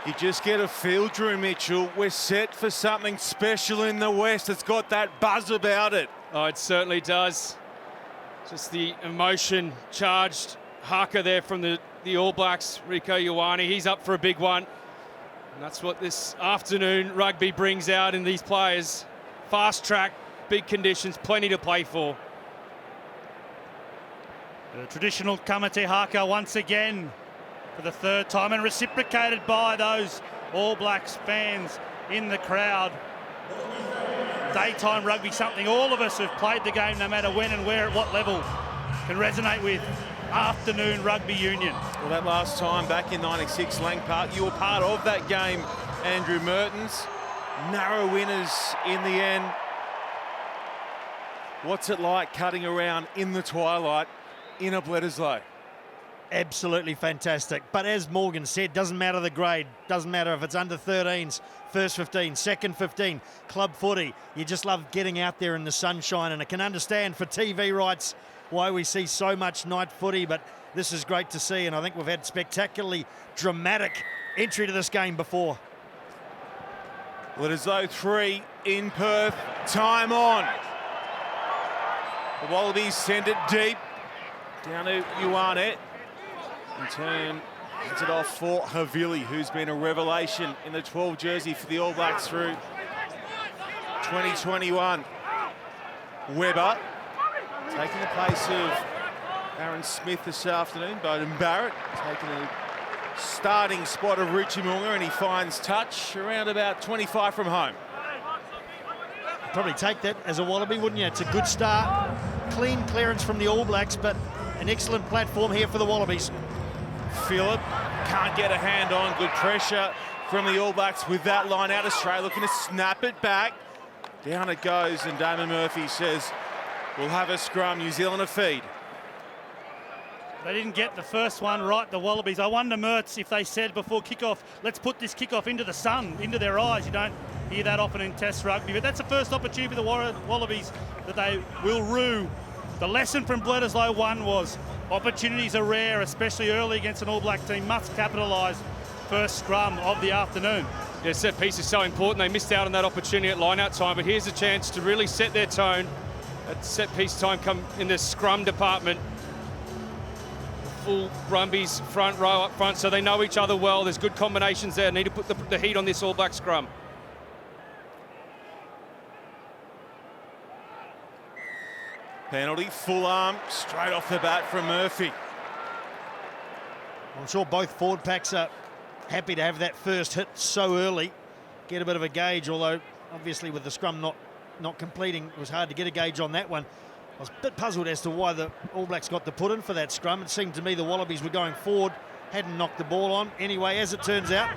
You just get a feel, Drew Mitchell. We're set for something special in the West. It's got that buzz about it. Oh, it certainly does. Just the emotion-charged haka there from the All Blacks, Rieko Ioane. He's up for a big one. And that's what this afternoon rugby brings out in these players. Fast track, big conditions, plenty to play for. The traditional Kamate haka once again for the third time, and reciprocated by those All Blacks fans in the crowd. Daytime rugby, something all of us who've played the game, no matter when and where, at what level, can resonate with. Afternoon rugby union. Well, that last time back in 96 Lang Park, you were part of that game, Andrew Mertens. Narrow winners in the end. What's it like cutting around in the twilight in a Bledisloe? Absolutely fantastic. But as Morgan said, doesn't matter the grade, doesn't matter if it's under 13s, first 15, second 15, club footy. You just love getting out there in the sunshine, and I can understand for TV rights why we see so much night footy, but this is great to see, and I think we've had spectacularly dramatic entry to this game before. Bledisloe 3 in Perth, time on. The Wallabies send it deep, down to Ioane. In turn, hands it off for Havili, who's been a revelation in the 12 jersey for the All Blacks through 2021. Webber taking the place of Aaron Smith this afternoon. Beauden Barrett taking a starting spot of Richie Moonga, and he finds touch around about 25 from home. Probably take that as a Wallaby, wouldn't you? It's a good start. Clean clearance from the All Blacks, but an excellent platform here for the Wallabies. Phillip can't get a hand on. Good pressure from the All Blacks with that line out. Australia looking to snap it back. Down it goes, and Damon Murphy says, we'll have a scrum, New Zealand a feed. They didn't get the first one right, the Wallabies. I wonder, Mertz, if they said before kickoff, let's put this kickoff into the sun, into their eyes. You don't hear that often in Test rugby, but that's the first opportunity for the Wallabies that they will rue. The lesson from Bledisloe 1 was opportunities are rare, especially early against an All Black team. Must capitalise. First scrum of the afternoon. Yeah, set piece is so important. They missed out on that opportunity at line-out time, but here's a chance to really set their tone at set piece time come in the scrum department. Full Brumbies front row up front, so they know each other well. There's good combinations there. Need to put the heat on this All Black scrum. Penalty, full arm, straight off the bat from Murphy. I'm sure both forward packs are happy to have that first hit so early. Get a bit of a gauge, although obviously with the scrum not completing, it was hard to get a gauge on that one. I was a bit puzzled as to why the All Blacks got the put in for that scrum. It seemed to me the Wallabies were going forward, hadn't knocked the ball on. Anyway, as it turns out,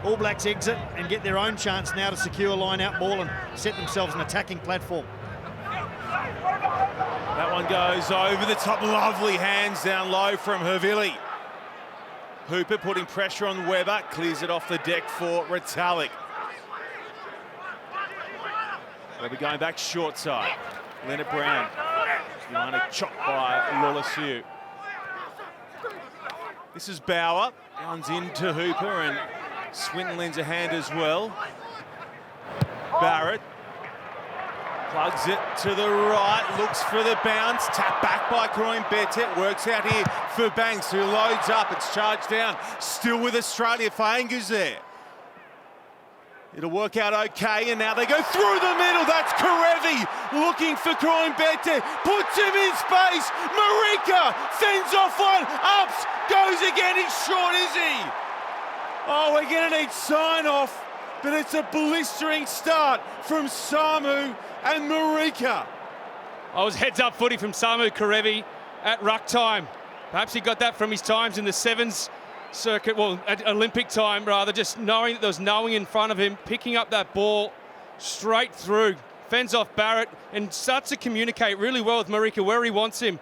All Blacks exit and get their own chance now to secure line-out ball and set themselves an attacking platform. That one goes over the top. Lovely hands down low from Havili. Hooper putting pressure on Webber. Clears it off the deck for Retallick. They'll be going back short side. Leonard Brown. Ioane chopped by Lolasiu. This is Bauer. Runs into Hooper, and Swinton lends a hand as well. Barrett plugs it to the right, looks for the bounce, tap back by Croyn Bettet, works out here for Banks, who loads up, it's charged down, still with Australia, Fainga's there. It'll work out okay, and now they go through the middle, that's Karevi, looking for Croyn Bettet, puts him in space, Marika sends off one, ups, goes again, he's short, is he? Oh, we're gonna need sign-off, but it's a blistering start from Samu and Marika. I was heads-up footy from Samu Karevi at ruck time. Perhaps he got that from his times in the sevens circuit, well, at Olympic time rather, just knowing that there was no one in front of him, picking up that ball straight through, fends off Barrett and starts to communicate really well with Marika where he wants him.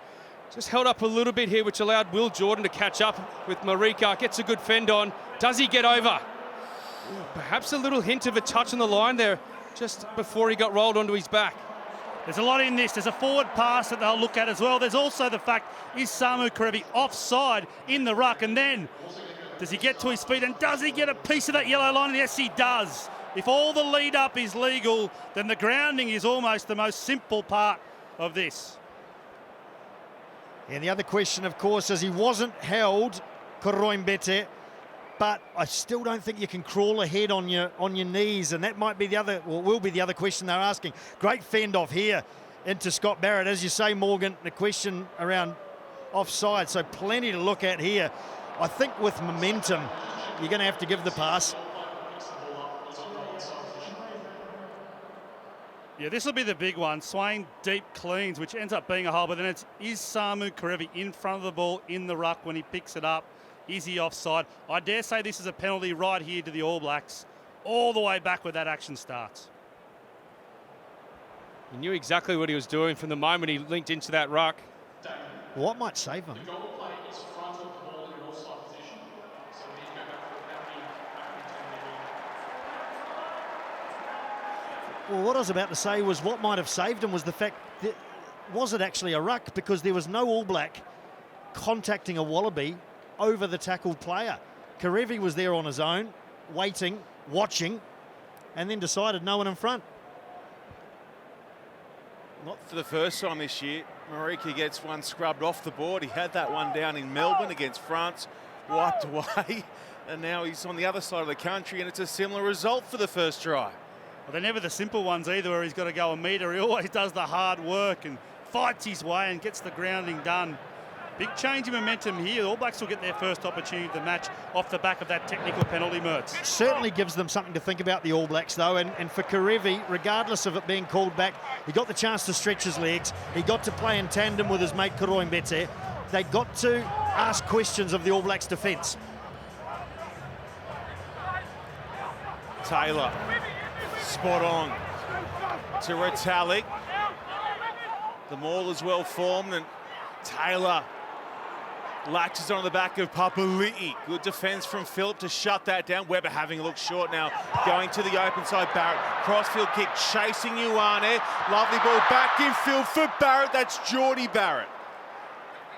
Just held up a little bit here, which allowed Will Jordan to catch up with Marika, gets a good fend on. Does he get over? Ooh, perhaps a little hint of a touch on the line there just before he got rolled onto his back. There's a lot in this. There's a forward pass that they'll look at as well. There's also the fact, is Samu Karevi offside in the ruck? And then Does he get to his feet, and does he get a piece of that yellow line? Yes, he does. If all the lead up is legal, then the grounding is almost the most simple part of this. And the other question, of course, is he wasn't held, Koroimbete, but I still don't think you can crawl ahead on your knees, and that might be the other, or will be the other question they're asking. Great fend off here into Scott Barrett. As you say, Morgan, the question around offside, so plenty to look at here. I think with momentum, you're going to have to give the pass. Yeah, this will be the big one. Swain deep cleans, which ends up being a hole, but then is Samu Kerevi in front of the ball in the ruck when he picks it up? Is he offside? I dare say this is a penalty right here to the All Blacks, all the way back where that action starts. He knew exactly what he was doing from the moment he linked into that ruck. What might save him? Well, what I was about to say was what might have saved him was the fact that was it actually a ruck, because there was no All Black contacting a Wallaby over the tackled player. Kerevi was there on his own, waiting, watching, and then decided no one in front. Not for the first time this year. Marika gets one scrubbed off the board. He had that one down in Melbourne against France, wiped away, and now he's on the other side of the country, and it's a similar result for the first try. Well, they're never the simple ones either, where he's got to go a metre. He always does the hard work and fights his way and gets the grounding done. Big change in momentum here. The All Blacks will get their first opportunity of the match off the back of that technical penalty, Mertz. Certainly gives them something to think about, the All Blacks, though. And for Kerevi, regardless of it being called back, he got the chance to stretch his legs. He got to play in tandem with his mate Koroimbete. They got to ask questions of the All Blacks' defence. Taylor, spot on to Retallick. The maul is well formed, and Taylor latches on the back of Papali'i. Good defence from Phillip to shut that down. Webber having a look short now, going to the open side. Barrett, crossfield kick, chasing Ioane. Lovely ball back in field for Barrett. That's Geordie Barrett.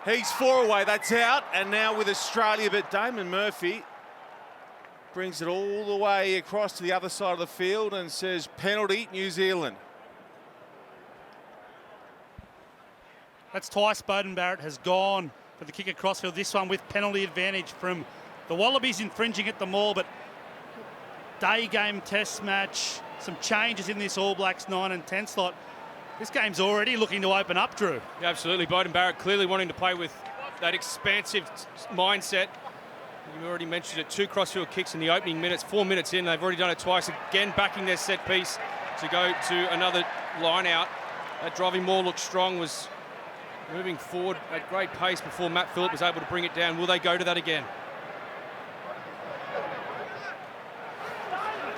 He's 4 away, that's out. And now with Australia, but Damon Murphy brings it all the way across to the other side of the field and says penalty, New Zealand. That's twice Beauden Barrett has gone for the kick across field. This one with penalty advantage from the Wallabies infringing at the maul, but day game test match, some changes in this All Blacks 9 and 10 slot. This game's already looking to open up, Drew. Yeah, absolutely. Beauden Barrett clearly wanting to play with that expansive mindset. You already mentioned it, 2 crossfield kicks in the opening minutes, 4 minutes in. They've already done it twice. Again, backing their set piece to go to another line out. That driving maul looked strong, was moving forward at great pace before Matt Phillip was able to bring it down. Will they go to that again?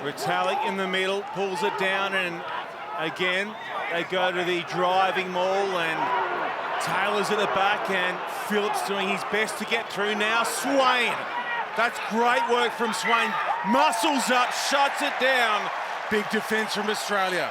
Retallick in the middle, pulls it down, and again, they go to the driving maul, and Taylor's at the back, and Phillips doing his best to get through now. Swain, that's great work from Swain. Muscles up, shuts it down. Big defence from Australia.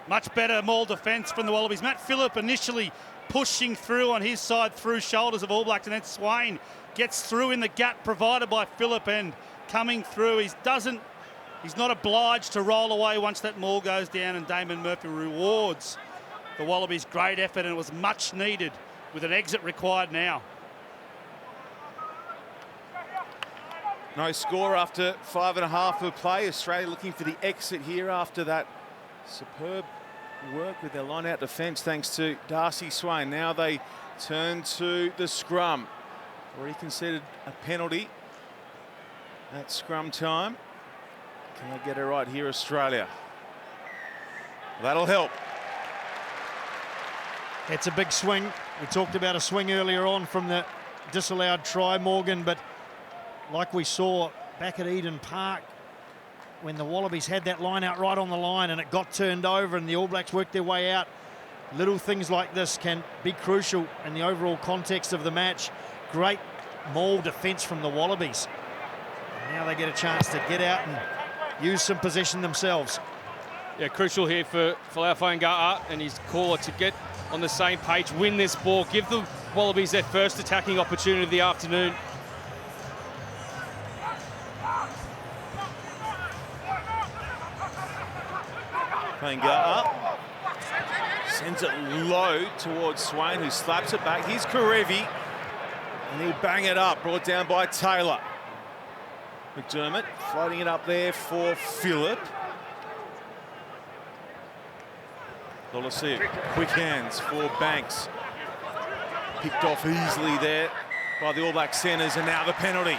Much better maul defence from the Wallabies. Matt Phillip initially pushing through on his side through shoulders of All Blacks, and then Swain gets through in the gap provided by Phillip, and coming through. He's not obliged to roll away once that maul goes down, and Damon Murphy rewards the Wallabies' great effort, and it was much needed with an exit required now. No score after 5.5 of play. Australia looking for the exit here after that superb work with their line-out defence thanks to Darcy Swain. Now they turn to the scrum. Already considered a penalty at scrum time. Can they get it right here, Australia? That'll help. It's a big swing. We talked about a swing earlier on from the disallowed try, Morgan, but like we saw back at Eden Park, when the Wallabies had that line out right on the line and it got turned over and the All Blacks worked their way out, little things like this can be crucial in the overall context of the match. Great maul defence from the Wallabies. And now they get a chance to get out and use some possession themselves. Yeah, crucial here for Fainga'a'a and his caller to get on the same page, win this ball, give the Wallabies their first attacking opportunity of the afternoon. Fainga'a'a sends it low towards Swain, who slaps it back. Here's Karevi, and he'll bang it up, brought down by Taylor. McDermott floating it up there for Phillip. Lolosiu, quick hands for Banks. Picked off easily there by the All Black centres, and now the penalty.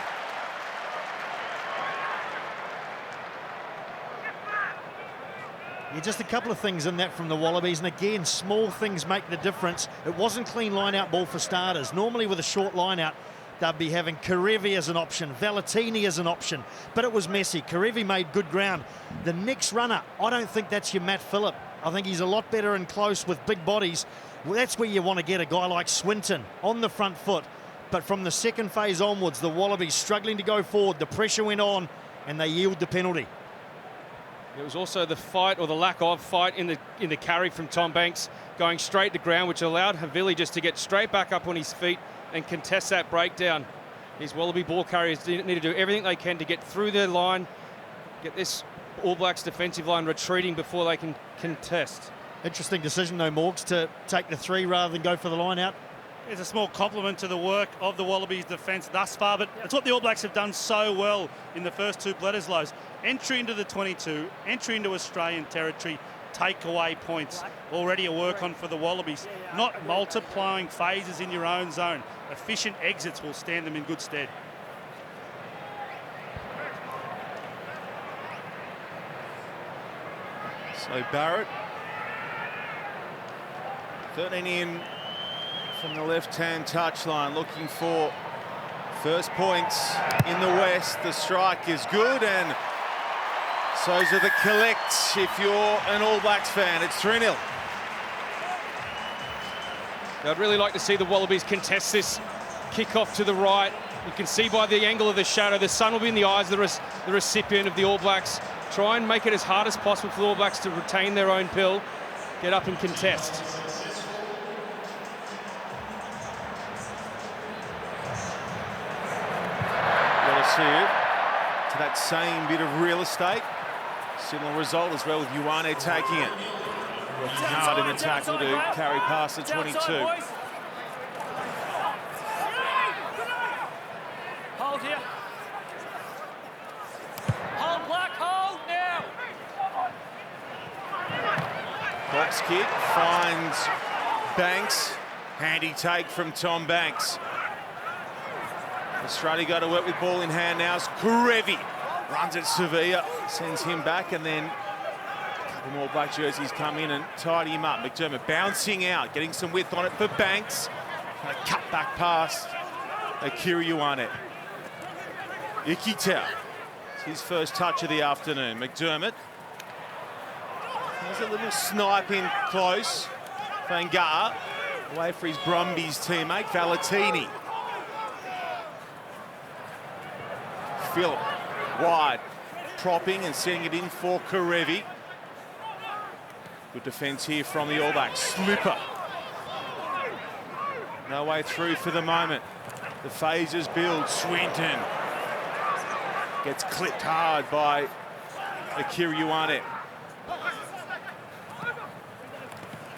Yeah, just a couple of things in that from the Wallabies, and again, small things make the difference. It wasn't clean line-out ball for starters. Normally with a short line-out, they'd be having Karevi as an option, Valetini as an option, but it was messy. Karevi made good ground. The next runner, I don't think that's your Matt Phillip. I think he's a lot better in close with big bodies. Well, that's where you want to get a guy like Swinton on the front foot. But from the second phase onwards, the Wallabies struggling to go forward. The pressure went on, and they yield the penalty. It was also the fight, or the lack of fight, in the carry from Tom Banks, going straight to ground, which allowed Havili just to get straight back up on his feet and contest that breakdown. These Wallaby ball carriers need to do everything they can to get through their line, get this All Blacks defensive line retreating before they can contest. Interesting decision, though, Morgs, to take the three rather than go for the line out. It's a small compliment to the work of the Wallabies defence thus far, but it's what the All Blacks have done so well in the first two Bledisloes. Entry into the 22, entry into Australian territory, take away points. Already a work on for the Wallabies. Not multiplying phases in your own zone. Efficient exits will stand them in good stead. So Barrett, 13 in from the left-hand touchline, looking for first points in the West. The strike is good, and so's are the collects if you're an All Blacks fan. It's 3-0. I'd really like to see the Wallabies contest this kick-off to the right. You can see by the angle of the shadow, the sun will be in the eyes of the recipient of the All Blacks. Try and make it as hard as possible for the All Blacks to retain their own pill, get up and contest. To that same bit of real estate. Similar result as well with Ioane taking it. Working hard in the tackle to carry past the 22. Hold here. Hold, Black, hold now. Box kick finds Banks. Handy take from Tom Banks. Australia go to work with ball in hand now. Karevi runs at Sevilla, sends him back, and then a couple more black jerseys come in and tidy him up. McDermott bouncing out, getting some width on it for Banks. And a cut back pass. Akira Ioane. Ikitau. It's his first touch of the afternoon. McDermott. There's a little snipe in close. Fainga'a'a away for his Brumbies teammate, Valetini. Phillip wide, propping and setting it in for Karevi. Good defence here from the All Blacks. Slipper. No way through for the moment. The phases build. Swinton gets clipped hard by Akira Ioane.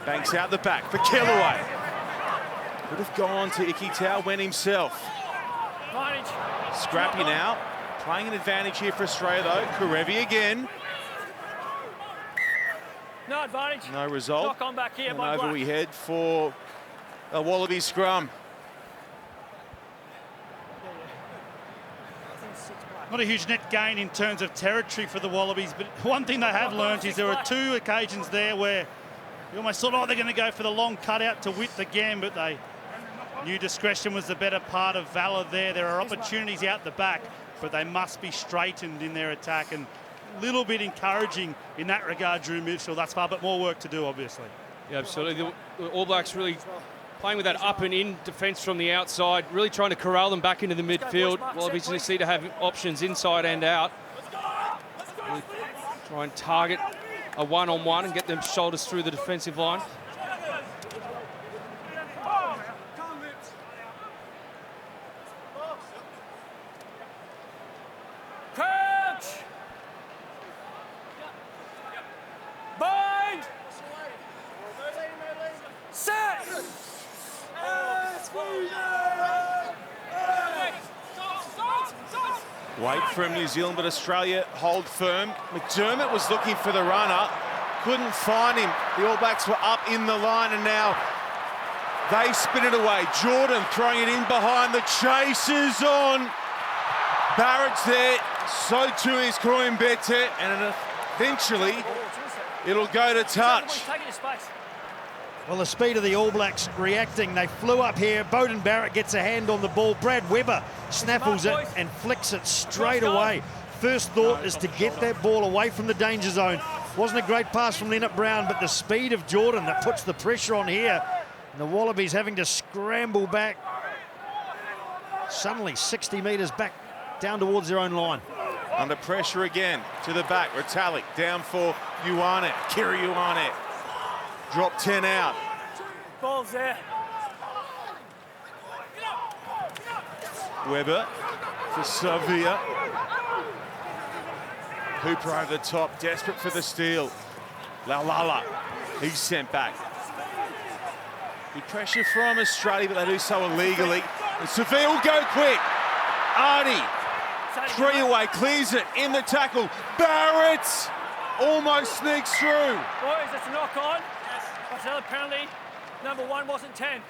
Banks out the back for Kellaway. Would have gone to Ikitau, went himself. Scrappy now. Playing an advantage here for Australia, though. Karevi again. No advantage. No result. Knock on back here, and my over Black. we head for a Wallaby scrum. Not a huge net gain in terms of territory for the Wallabies, but one thing they have learned is there are two occasions there where you almost thought, oh, they're going to go for the long cutout to whip the game, but they knew discretion was the better part of valour there. There are opportunities out the back, but they must be straightened in their attack, and a little bit encouraging in that regard, Drew Mitchell thus far, but more work to do, obviously. Yeah, absolutely. The All Blacks really playing with that up and in defence from the outside, really trying to corral them back into the midfield. Wallabies just need to have options inside and out. Really Try and target a one-on-one and get them shoulders through the defensive line. Crouch! Bind! Set! Wait from New Zealand, but Australia hold firm. McDermott was looking for the runner, couldn't find him. The All Blacks were up in the line, and now they spin it away. Jordan throwing it in behind, the chasers on. Barrett's there, so too is Coimbete, and eventually it'll go to touch. Well, the speed of the All Blacks reacting, they flew up here. Beauden Barrett gets a hand on the ball. Brad Weber snaffles it and flicks it straight away. First thought is to get that ball away from the danger zone. Wasn't a great pass from Leonard Brown, but the speed of Jordan that puts the pressure on here. And the Wallabies having to scramble back. Suddenly 60 metres back down towards their own line. Under pressure again, to the back. Retallick down for Ioane, Kiri Ioane. Drop 10 out. Ball's there. Weber for Savia. Hooper over the top, desperate for the steal. Laulala, he's sent back. Good pressure from Australia, but they do so illegally. And Savia will go quick. Artie, 3 away, clears it in the tackle. Barrett almost sneaks through. Boys, it's a knock on. That's another penalty. Number 1 wasn't 10.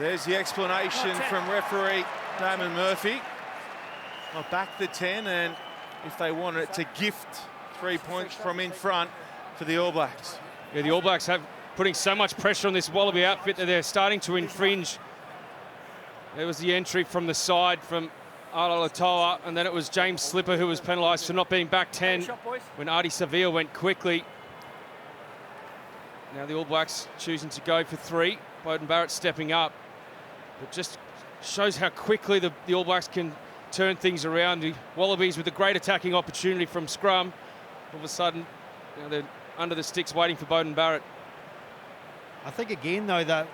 There's the explanation from referee Damon Murphy. Well, back the 10, and if they wanted it, to gift 3 points from in front for the All Blacks. Yeah, the All Blacks have putting so much pressure on this Wallaby outfit that they're starting to infringe. There was the entry from the side from Alatoa, and then it was James Slipper who was penalised for not being back 10 when Artie Savia went quickly. Now the All Blacks choosing to go for 3. Beauden Barrett stepping up. It just shows how quickly the All Blacks can turn things around. The Wallabies with a great attacking opportunity from scrum. All of a sudden, they're under the sticks waiting for Beauden Barrett. I think again though that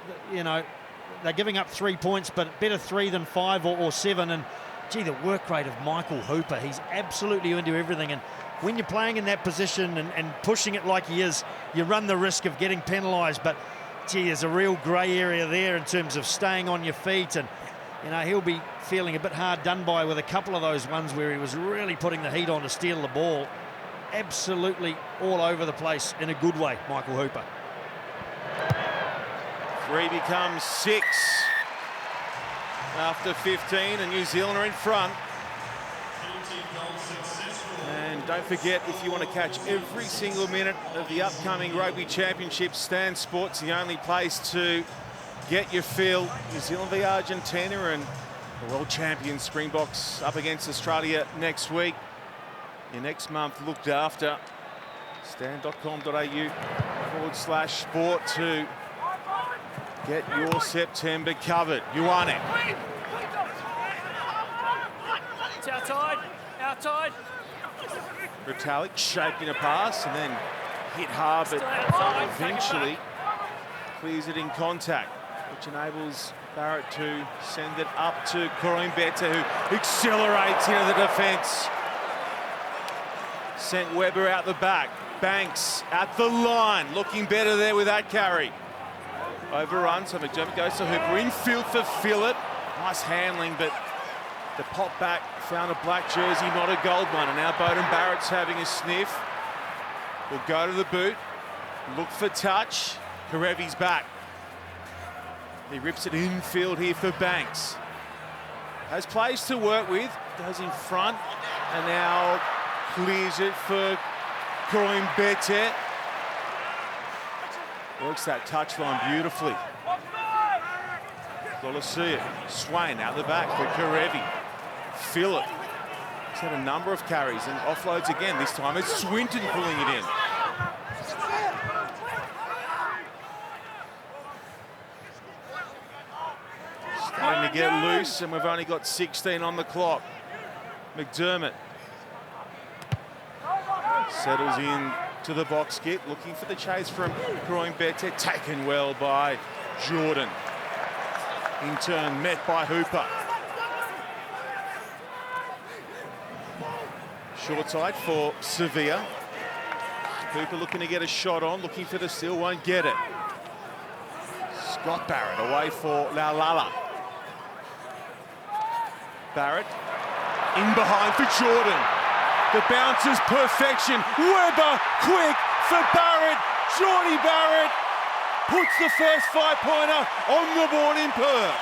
they're giving up 3 points, but better 3 than 5 or 7. And gee, the work rate of Michael Hooper, he's absolutely into everything. And when you're playing in that position and pushing it like he is, you run the risk of getting penalised. But gee, there's a real grey area there in terms of staying on your feet, and he'll be feeling a bit hard done by with a couple of those ones where he was really putting the heat on to steal the ball. Absolutely all over the place in a good way, Michael Hooper. 3 becomes 6 after 15, and New Zealand are in front. And don't forget, if you want to catch every single minute of the upcoming Rugby Championship, Stan Sport's the only place to get your feel. New Zealand v Argentina, and the world champion Springboks up against Australia next week. Your next month looked after. stan.com.au/sport to get your September covered. Ioane. It's outside. Outside. Retallick shaping a pass and then hit hard, but eventually clears it in contact, which enables Barrett to send it up to Coimbete, who accelerates into the defence. Sent Weber out the back. Banks at the line, looking better there with that carry. Overrun, so McDermott goes to Hooper. Infield for Phillip. Nice handling, but the pop back found a black jersey, not a gold one. And now Beauden Barrett's having a sniff. Will go to the boot. Look for touch. Karevi's back. He rips it infield here for Banks. Has plays to work with. Goes in front. And now clears it for Coimbete. Works that touchline beautifully. Got to see it. Swain out the back for Karevi. Phillip. He's had a number of carries and offloads again. This time it's Swinton pulling it in. Starting to get loose, and we've only got 16 on the clock. McDermott. Settles in to the box skip, looking for the chase from Bledisloe, taken well by Jordan. In turn, met by Hooper. Short side for Sevilla. Hooper looking to get a shot on, looking for the steal, won't get it. Scott Barrett away for Laulala. Barrett in behind for Jordan. The bounce is perfection. Webber quick for Barrett. Geordie Barrett puts the first 5-pointer on the board in Perth.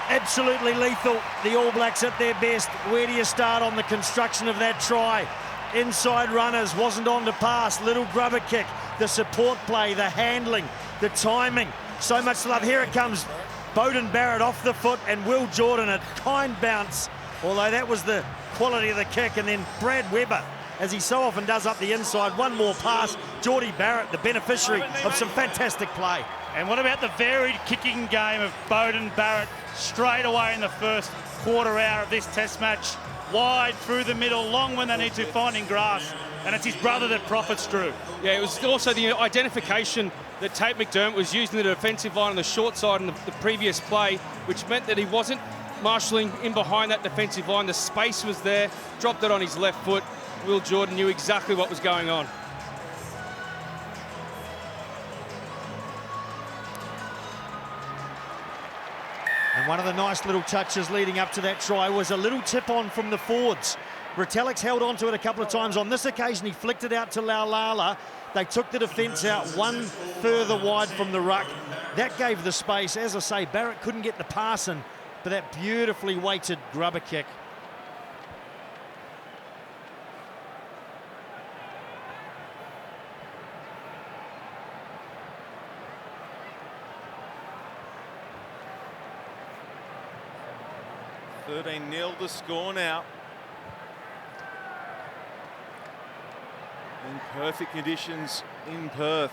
Absolutely lethal. The All Blacks at their best. Where do you start on the construction of that try? Inside runners, wasn't on to pass. Little grubber kick. The support play, the handling, the timing. So much love. Here it comes. Beauden Barrett off the foot and Will Jordan, a kind bounce. Although that was the quality of the kick. And then Brad Webber, as he so often does up the inside. One more pass. Geordie Barrett, the beneficiary of some fantastic play. And what about the varied kicking game of Beauden Barrett straight away in the first quarter hour of this test match? Wide through the middle, long when they need to, finding grass. And it's his brother that profits, Drew. Yeah, it was also the identification that Tate McDermott was using the defensive line on the short side in the previous play, which meant that he wasn't marshalling in behind that defensive line. The space was there, dropped it on his left foot. Will Jordan knew exactly what was going on. And one of the nice little touches leading up to that try was a little tip-on from the forwards. Retallick's held on to it a couple of times. On this occasion, he flicked it out to Laulala. They took the defence out one further wide from the ruck. That gave the space. As I say, Barrett couldn't get the pass in, but that beautifully weighted grubber kick. $13-0 the score now. In perfect conditions in Perth.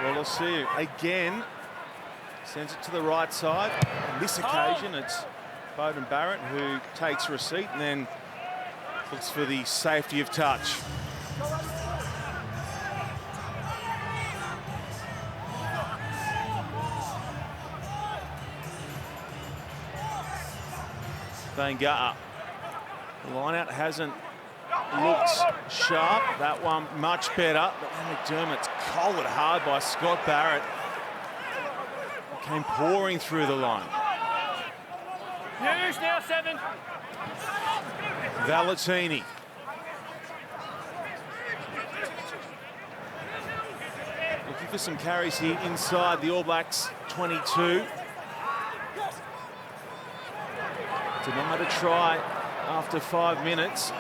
Bledisloe again sends it to the right side. On this occasion, it's Beauden Barrett who takes receipt and then looks for the safety of touch. Vanga'a. The line-out hasn't looked sharp. That one much better. But McDermott's collared hard by Scott Barrett. Came pouring through the line. News now 7. Valentini. Looking for some carries here inside the All Blacks 22. Denied a try after 5 minutes.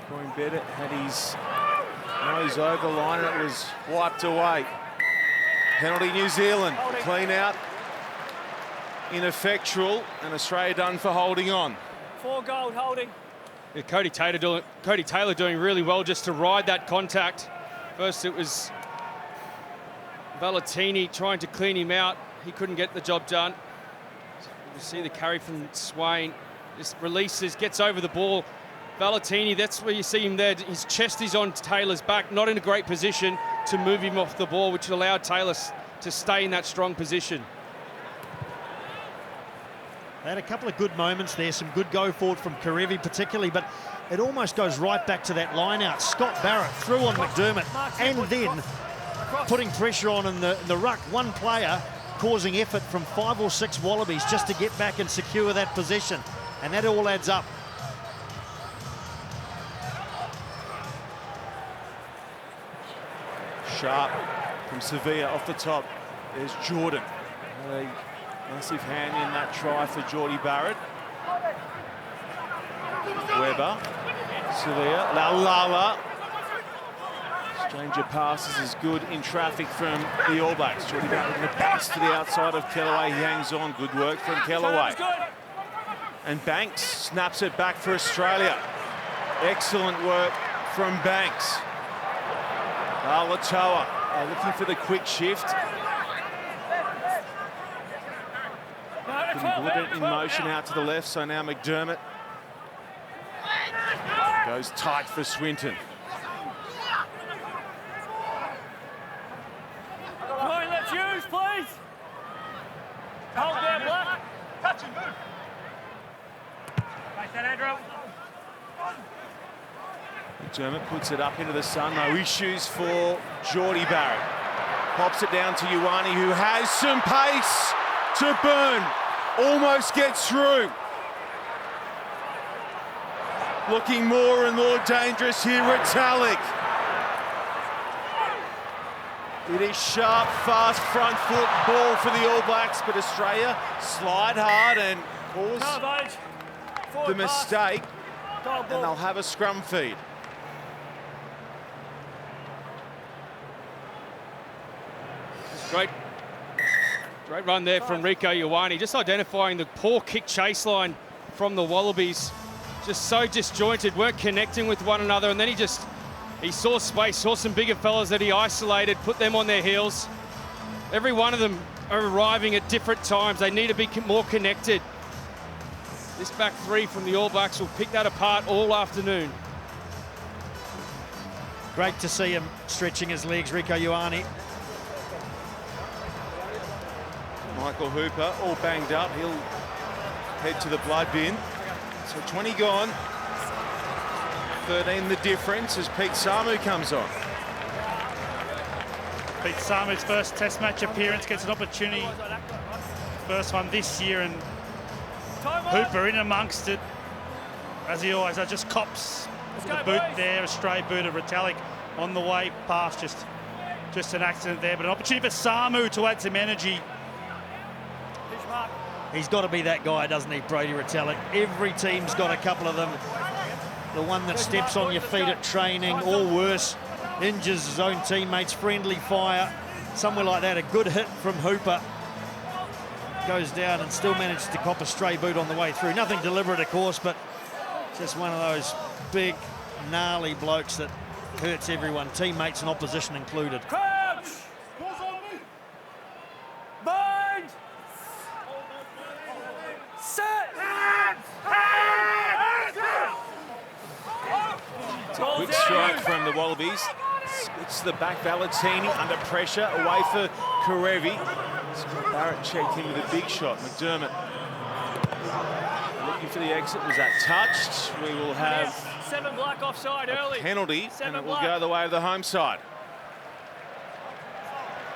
Corey Bennett had his nose over the line and it was wiped away. Penalty New Zealand. Clean out. Ineffectual, and Australia done for holding on. 4 gold holding. Yeah, Cody Taylor doing really well just to ride that contact. First it was Valentini trying to clean him out. He couldn't get the job done. You see the carry from Swain. Just releases, gets over the ball. Valentini, that's where you see him there. His chest is on Taylor's back, not in a great position to move him off the ball, which allowed Taylor to stay in that strong position. They had a couple of good moments there, some good go forward from Karevi particularly, but it almost goes right back to that line out. Scott Barrett through on McDermott and then putting pressure on in the ruck. One player causing effort from 5 or 6 Wallabies just to get back and secure that position. And that all adds up. Sharp from Sevilla off the top. There's Jordan. A massive hand in that try for Geordie Barrett. Webber. Sevilla. Laulala. Stranger passes is good in traffic from the All Blacks. Geordie Barrett with a bounce to the outside of Kellaway. He hangs on. Good work from Kellaway. And Banks snaps it back for Australia. Excellent work from Banks. Alatoa looking for the quick shift. Couldn't put it in motion out to the left, so now McDermott goes tight for Swinton. Come on, let's use, please. Hold there, Black. Touch and move. Face that, Andrew. McDermott puts it up into the sun. No issues for Geordie Barrett. Pops it down to Ioane, who has some pace to burn. Almost gets through. Looking more and more dangerous here, Retallick. It is sharp, fast front foot ball for the All Blacks, but Australia slide hard and cause the mistake, and they'll have a scrum feed. Great run there from Rieko Ioane, just identifying the poor kick chase line from the Wallabies. Just so disjointed, weren't connecting with one another, and then he saw space, saw some bigger fellas that he isolated, put them on their heels. Every one of them are arriving at different times. They need to be more connected. This back three from the All Blacks will pick that apart all afternoon. Great to see him stretching his legs, Rieko Ioane. Michael Hooper all banged up. He'll head to the blood bin. So 20 gone. 13 the difference as Pete Samu comes on. Pete Samu's first Test match appearance gets an opportunity. First one this year, and Hooper in amongst it, as he always does, just cops the boot there, a stray boot of Retallick on the way past. Just an accident there, but an opportunity for Samu to add some energy. He's got to be that guy, doesn't he, Brody Retallick? Every team's got a couple of them. The one that steps on your feet at training, or worse, injures his own teammates, friendly fire, somewhere like that. A good hit from Hooper. Goes down and still manages to cop a stray boot on the way through. Nothing deliberate, of course, but just one of those big, gnarly blokes that hurts everyone, teammates and opposition included. Crouch! Bind! Set! Quick strike from the Wallabies. It's the back, Valentini under pressure, away for Karevi. Scott Barrett checked in with a big shot. McDermott looking for the exit. Was that touched? We will have 7 Black offside early. penalty, and it will Black. go the way of the home side.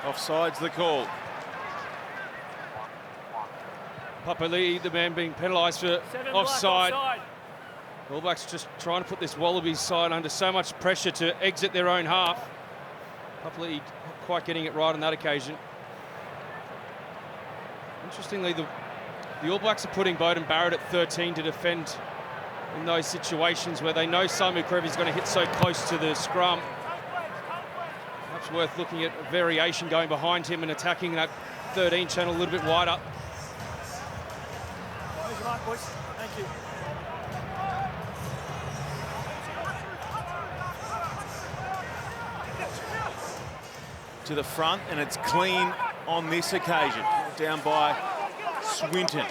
Offside's the call. Papali'i, the man being penalised for 7 offside. Black offside. All Blacks just trying to put this Wallabies side under so much pressure to exit their own half. Papali'i not quite getting it right on that occasion. Interestingly, the All Blacks are putting Beauden Barrett at 13 to defend in those situations where they know Samu Kerevi's going to hit so close to the scrum. Perhaps worth looking at a variation going behind him and attacking that 13 channel a little bit wider. Where's your mark, boys? Thank you. To the front, and it's clean on this occasion. Down by Swinton.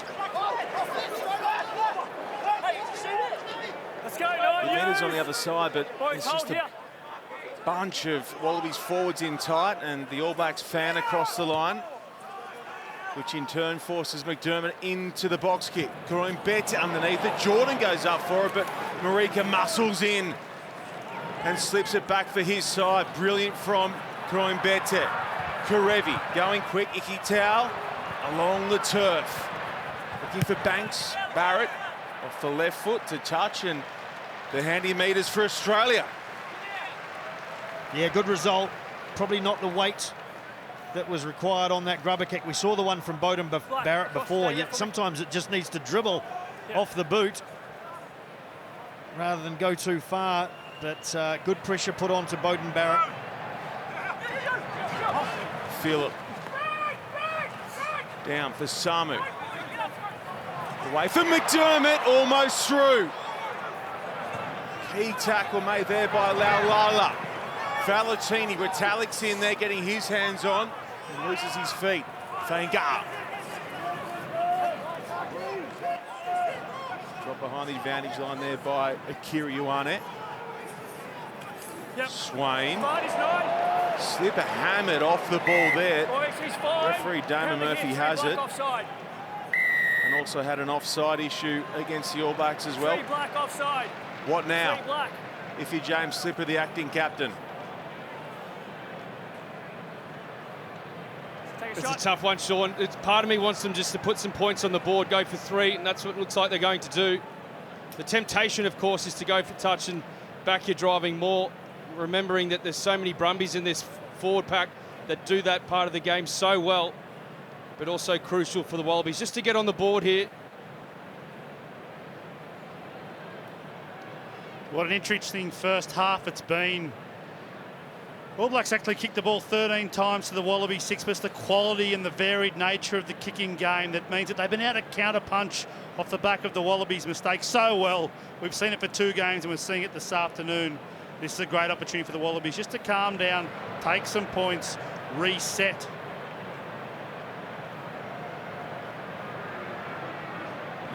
Let's go, The meters on the other side, but it's just a bunch of Wallabies forwards in tight, and the All Blacks fan across the line, which in turn forces McDermott into the box kick. Karoim Bete underneath it. Jordan goes up for it, but Marika muscles in and slips it back for his side. Brilliant from Karoim Bete. Kerevi going quick. Iki Tau along the turf. Looking for Banks. Barrett off the left foot to touch, and the handy meters for Australia. Yeah, good result. Probably not the weight that was required on that grubber kick. We saw the one from Beauden Barrett before, yet sometimes it just needs to dribble off the boot rather than go too far, but good pressure put on to Beauden Barrett. Feel it. Down for Samu. Away for McDermott, almost through. Key tackle made there by Laulala. Valentini, Retallick's in there getting his hands on and loses his feet. Fainga'a. behind the advantage line there by Akira Ioane. Yep. Swain. Fine, he's nine. Slipper hammered off the ball there. Boys, he's fine. Referee Damon Murphy has it. Offside. And also had an offside issue against the All Blacks as well. Three black offside. What now? Three black. If you're James Slipper, the acting captain. Take a It's shot. a tough one, Sean. Part of me wants them just to put some points on the board, go for 3, and that's what it looks like they're going to do. The temptation, of course, is to go for touch and back your driving more, remembering that there's so many Brumbies in this forward pack that do that part of the game so well, but also crucial for the Wallabies just to get on the board here. What an interesting first half it's been. All Blacks actually kicked the ball 13 times to the Wallabies 6, but it's the quality and the varied nature of the kicking game that means that they've been able to counter-punch off the back of the Wallabies' mistakes so well. We've seen it for 2 games and we're seeing it this afternoon. This is a great opportunity for the Wallabies just to calm down, take some points, reset.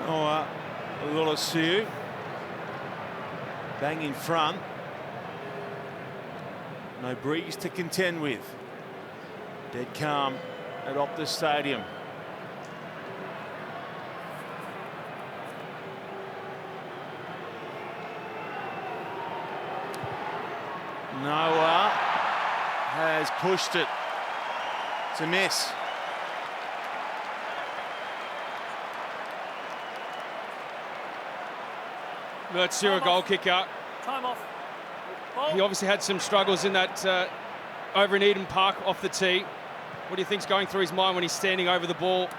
Oh, Lolosiu. Bang in front. No breeze to contend with. Dead calm at Optus Stadium. Noah has pushed it. It's a miss. Mertz, a goal kicker. Time off. He obviously had some struggles in that over in Eden Park off the tee. What do you think's going through his mind when he's standing over the ball,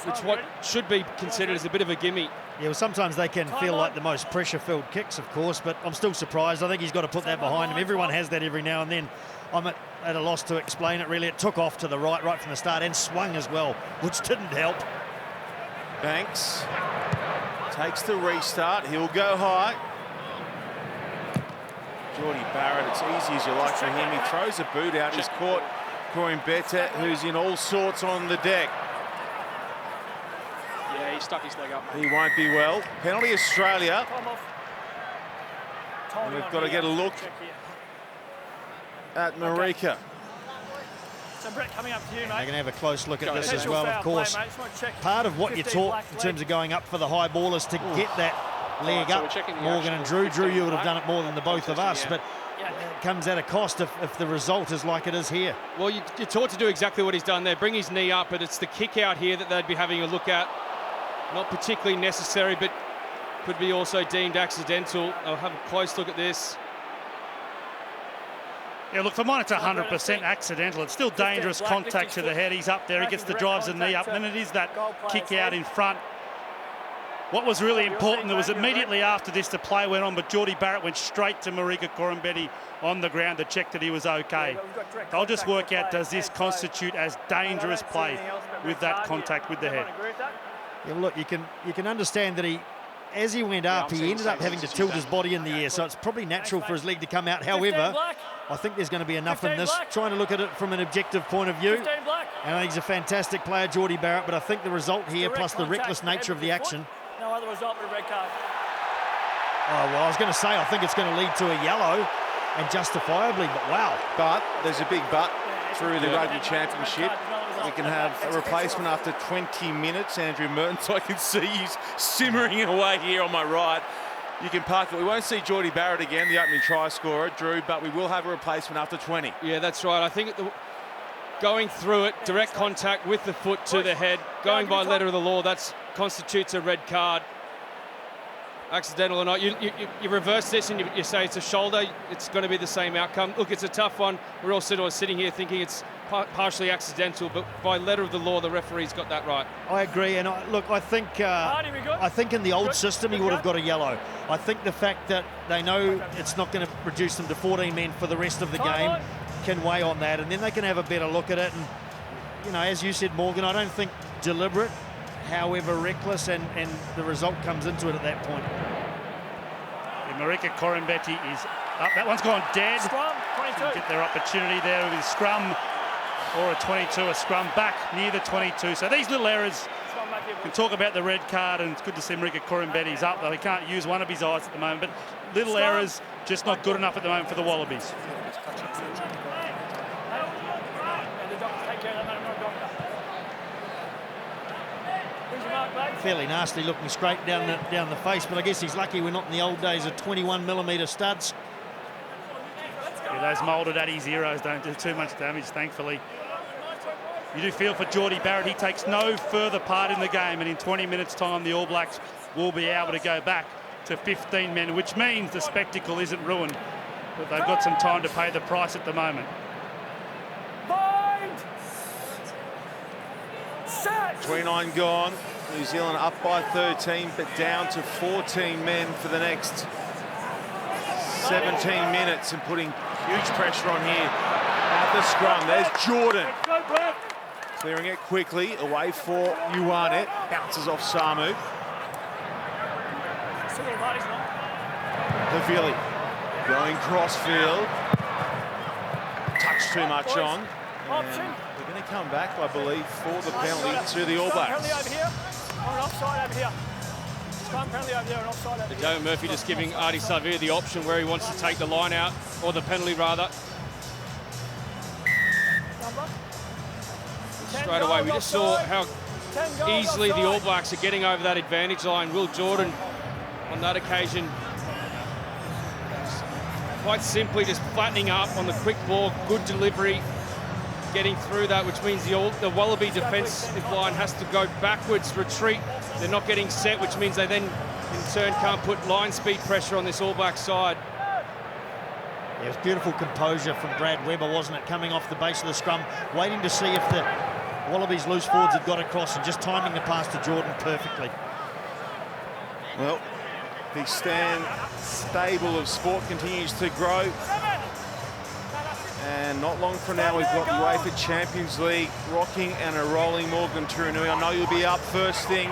which what should be considered as a bit of a gimme? Yeah, well, sometimes they can feel like the most pressure-filled kicks, of course, but I'm still surprised. I think he's got to put that behind him. Everyone has that every now and then. I'm at a loss to explain it, really. It took off to the right from the start and swung as well, which didn't help. Banks takes the restart. He'll go high. Geordie Barrett, it's easy as you like for him. He throws a boot out. He's caught Corin Betet, who's in all sorts on the deck. Yeah, he stuck his leg up. He won't be well. Penalty Australia. Time off. And we've got to get a look at Marika. So Brett, coming up to you, mate. They're going to have a close look at this as Potential well, foul of course. play, mate. Just want to check. Part of what you 15 taught black in terms leg. of going up for the high ball is to get that leg so we're up. checking the Morgan and actual Drew. 15 Drew, you would have black. done it more than the both of us, but Yeah. it comes at a cost if the result is like it is here. Well, you're taught to do exactly what he's done there. Bring his knee up, but it's the kick out here that they'd be having a look at. Not particularly necessary, but could be also deemed accidental. I'll have a close look at this. Yeah, look, for mine, it's 100% accidental. It's still dangerous contact to the head. He's up there. He gets the drives the knee up, and then it is that kick out in front. What was really important, there was immediately after this the play went on, but Geordie Barrett went straight to Marika Corimbetti on the ground to check that he was okay. I'll just work out, does this constitute as dangerous play with that contact with the head? Yeah, look, you can understand that as he went up, he ended up having to tilt his body in the air, so it's probably natural for his leg to come out. However, I think there's going to be enough in this, trying to look at it from an objective point of view. And I think he's a fantastic player, Geordie Barrett, but I think the result here, plus the reckless nature of the action. No other result but a red card. Oh, well, I was going to say, I think it's going to lead to a yellow, and justifiably, but wow. But there's a big but through the Rugby Championship. We can have a replacement after 20 minutes. Andrew Mertens, I can see he's simmering away here on my right. You can park it. We won't see Geordie Barrett again, the opening try scorer, Drew, but we will have a replacement after 20. Yeah, that's right. I think going through it, direct contact with the foot to the head, going by letter of the law, that constitutes a red card. Accidental or not, you reverse this and you say it's a shoulder, it's going to be the same outcome. Look, it's a tough one. We're all sitting here thinking it's partially accidental, but by letter of the law, the referee's got that right. I agree, and I think in the old system he would have got a yellow. I think the fact that they know it's not going to reduce them to 14 men for the rest of the game can weigh on that, and then they can have a better look at it. And you know, as you said, Morgan, I don't think deliberate, however reckless, and the result comes into it at that point. Yeah, Marika Corimbetti is up. That one's gone dead. Scrum, 22. Get their opportunity there with a scrum or a 22, a scrum back near the 22. So these little errors can talk about the red card, and it's good to see Marika Corumbetti's up, though he can't use one of his eyes at the moment. But little errors, just not good enough at the moment for the Wallabies. Fairly nasty looking scrape down the face, but I guess he's lucky we're not in the old days of 21mm studs. Yeah, those moulded Addy Zeros don't do too much damage, thankfully. You do feel for Geordie Barrett. He takes no further part in the game, and in 20 minutes' time, the All Blacks will be able to go back to 15 men, which means the spectacle isn't ruined, but they've got some time to pay the price at the moment. 29 gone. New Zealand up by 13, but down to 14 men for the next 17 minutes, and putting huge pressure on here at the scrum. There's Jordan. Clearing it quickly, away for Ioane. Bounces off Samu. Havili going crossfield. Touch too much on. And they're going to come back, I believe, for the penalty to the All Blacks. Damon Murphy just giving Ardie Savea the option where he wants to take the line out, or the penalty rather. Straight away, we just saw how easily the All Blacks are getting over that advantage line. Will Jordan, on that occasion, quite simply just flattening up on the quick ball, good delivery, getting through that, which means the Wallaby defensive line has to go backwards, retreat. They're not getting set, which means they then, in turn, can't put line speed pressure on this All Black side. It was beautiful composure from Brad Weber, wasn't it? Coming off the base of the scrum, waiting to see if the Wallabies loose forwards had got across and just timing the pass to Jordan perfectly. Well, the stable of sport continues to grow. And not long from now, we've got the UEFA Champions League rocking and a rolling. Morgan Turinui, I know you'll be up first thing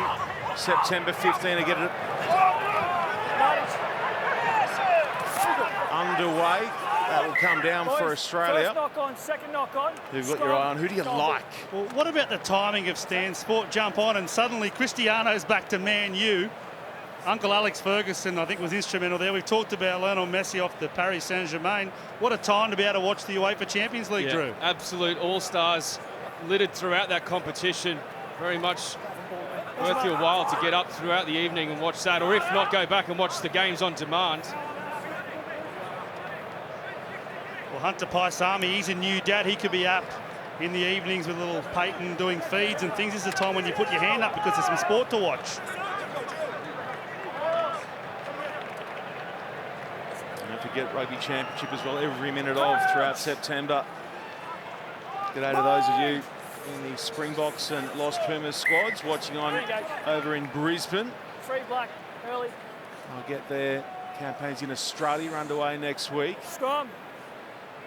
September 15 to get it underway. That will come down for Australia. First knock on, second knock on. Who've got your eye on? Who do you like? Well, what about the timing of Stan? Sport jump on, and suddenly Cristiano's back to Man U. Uncle Alex Ferguson, I think, was instrumental there. We've talked about Lionel Messi off the Paris Saint-Germain. What a time to be able to watch the UEFA Champions League, Yeah, Drew. absolute all-stars littered throughout that competition. Very much worth your while to get up throughout the evening and watch that, or if not, go back and watch the games on demand. Well, Hunter Paisami, he's a new dad. He could be up in the evenings with little Peyton doing feeds and things. This is the time when you put your hand up because there's some sport to watch. Don't forget Rugby Championship as well, every minute of throughout September. G'day to those of you in the Springboks and Los Pumas squads watching on over in Brisbane. Free black, early. I'll get their campaigns in Australia underway next week. Scrum.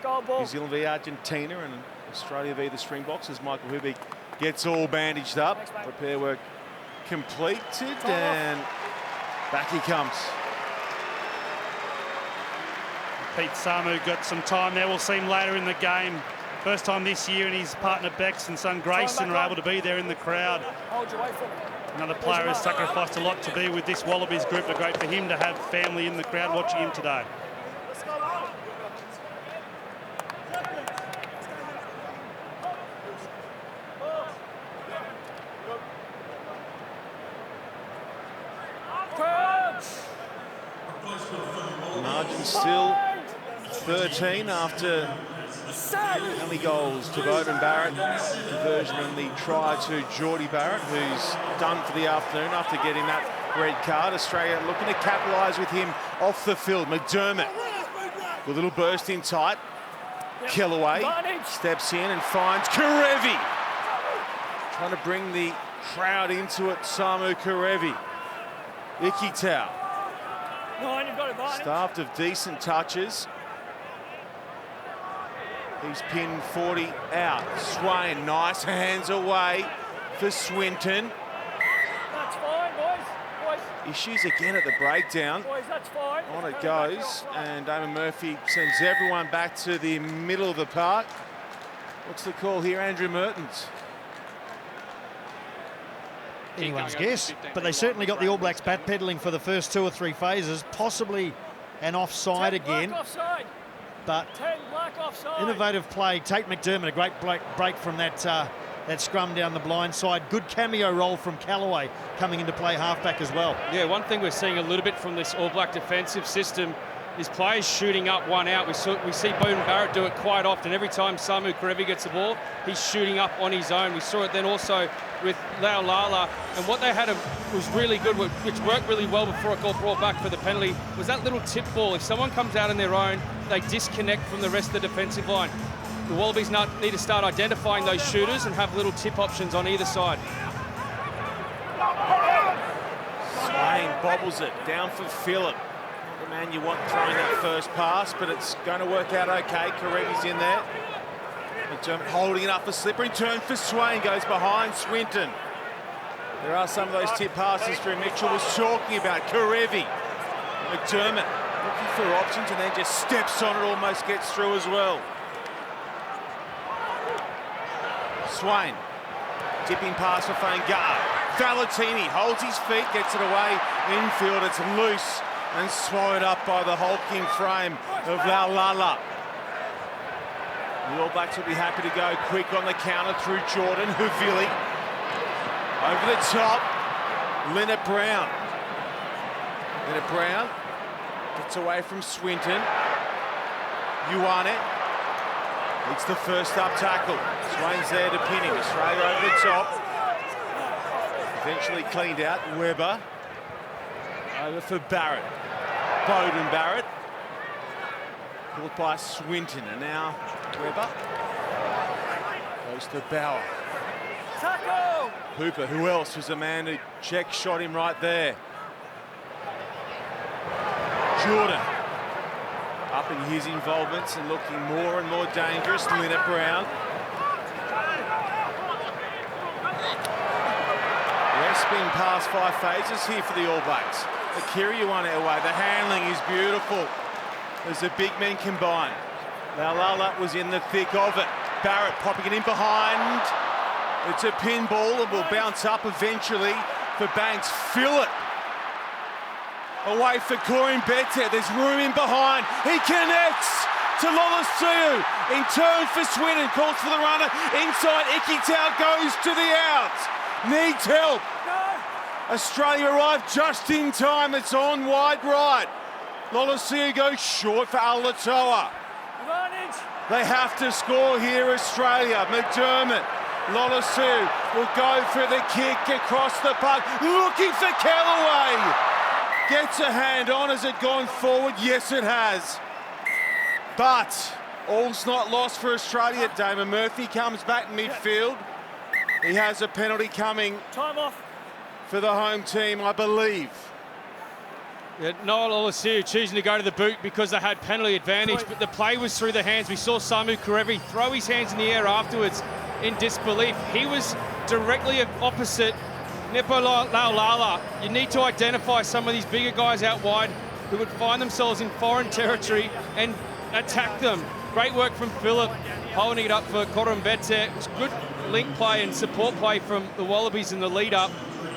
Goal ball. New Zealand v Argentina and Australia v the Springboks as Michael Hubig gets all bandaged up. Repair work completed and back he comes. Pete Samu got some time there. We'll see him later in the game. First time this year, and his partner Bex and son Grayson are able to be there in the crowd. Hold your way for me. Another player has sacrificed a lot to be with this Wallabies group. But great for him to have family in the crowd watching him today. Margin still 13 after only goals to Beauden Barrett. Conversion and the try to Geordie Barrett, who's done for the afternoon after getting that red card. Australia looking to capitalise with him off the field. McDermott with a little burst in tight. Kellaway steps in and finds Karevi. Trying to bring the crowd into it, Samu Karevi. Ikitau. Staffed of decent touches. He's pinned 40 out. Swain, nice hands away for Swinton. That's fine, boys. Issues again at the breakdown. Boys, that's fine. On it goes, and Damon Murphy sends everyone back to the middle of the park. What's the call here? Andrew Mertens. anyone's guess, but they certainly got the All Blacks backpedaling for the first 2 or 3 phases, possibly an offside again. Offside. But 10 black offside. innovative play. Tate McDermott, a great break from that scrum down the blind side. Good cameo role from Callaway coming into play halfback as well. Yeah, one thing we're seeing a little bit from this All Black defensive system is players shooting up one out. We see Beauden Barrett do it quite often. Every time Samu Kerevi gets the ball, he's shooting up on his own. We saw it then also with Laulala. And what they had was really good, which worked really well before it got brought back for the penalty, was that little tip ball. If someone comes out on their own, they disconnect from the rest of the defensive line. The Wallabies need to start identifying those shooters and have little tip options on either side. Swain bobbles it down for Phillip. Not the man you want throwing that first pass, but it's going to work out okay. Karevi's in there. McDermott holding it up for Slippery. Turn for Swain, goes behind Swinton. There are some of those tip passes Drew Mitchell was talking about. Kerevi. McDermott looking for options and then just steps on it, almost gets through as well. Swain, tipping pass for Fanga'a. Valentini holds his feet, gets it away. Infield, it's loose and swallowed up by the hulking frame of Laulala. The All Blacks will be happy to go quick on the counter through Jordan. Havili over the top. Leonard Brown. Leonard Brown gets away from Swinton. Ioane leads the first up tackle. Swain's there to pin him. Australia over the top. Eventually cleaned out. Webber over for Barrett. Beauden Barrett. Caught by Swinton, and now Webber goes to Bauer. Tackle! Hooper, who else was the man who shot him right there? Jordan up in his involvements and looking more and more dangerous. Leonard Brown. Less been past 5 phases here for the All Blacks. Akira Ioane away. The handling is beautiful as the big men combine. Laulala was in the thick of it. Barrett popping it in behind. It's a pinball and will bounce up eventually for Banks. Phillip away for Corin Bete. There's room in behind. He connects to Lolosiu. In turn for Swinton. Calls for the runner. Inside, Ikitau goes to the out. Needs help. Australia arrived just in time. It's on wide right. Lolosiu goes short for Alatoa. Advantage. They have to score here, Australia. McDermott. Lolosiu will go for the kick across the park. Looking for Callaway. Gets a hand on. Has it gone forward? Yes, it has. But all's not lost for Australia. Damon Murphy comes back midfield. He has a penalty coming. Time off. For the home team, I believe. Yeah, Noel Olosiu choosing to go to the boot because they had penalty advantage, but the play was through the hands. We saw Samu Kerevi throw his hands in the air afterwards in disbelief. He was directly opposite Nepo Laulala. You need to identify some of these bigger guys out wide who would find themselves in foreign territory and attack them. Great work from Phillip, holding it up for Corin Bete. It was good link play and support play from the Wallabies in the lead up,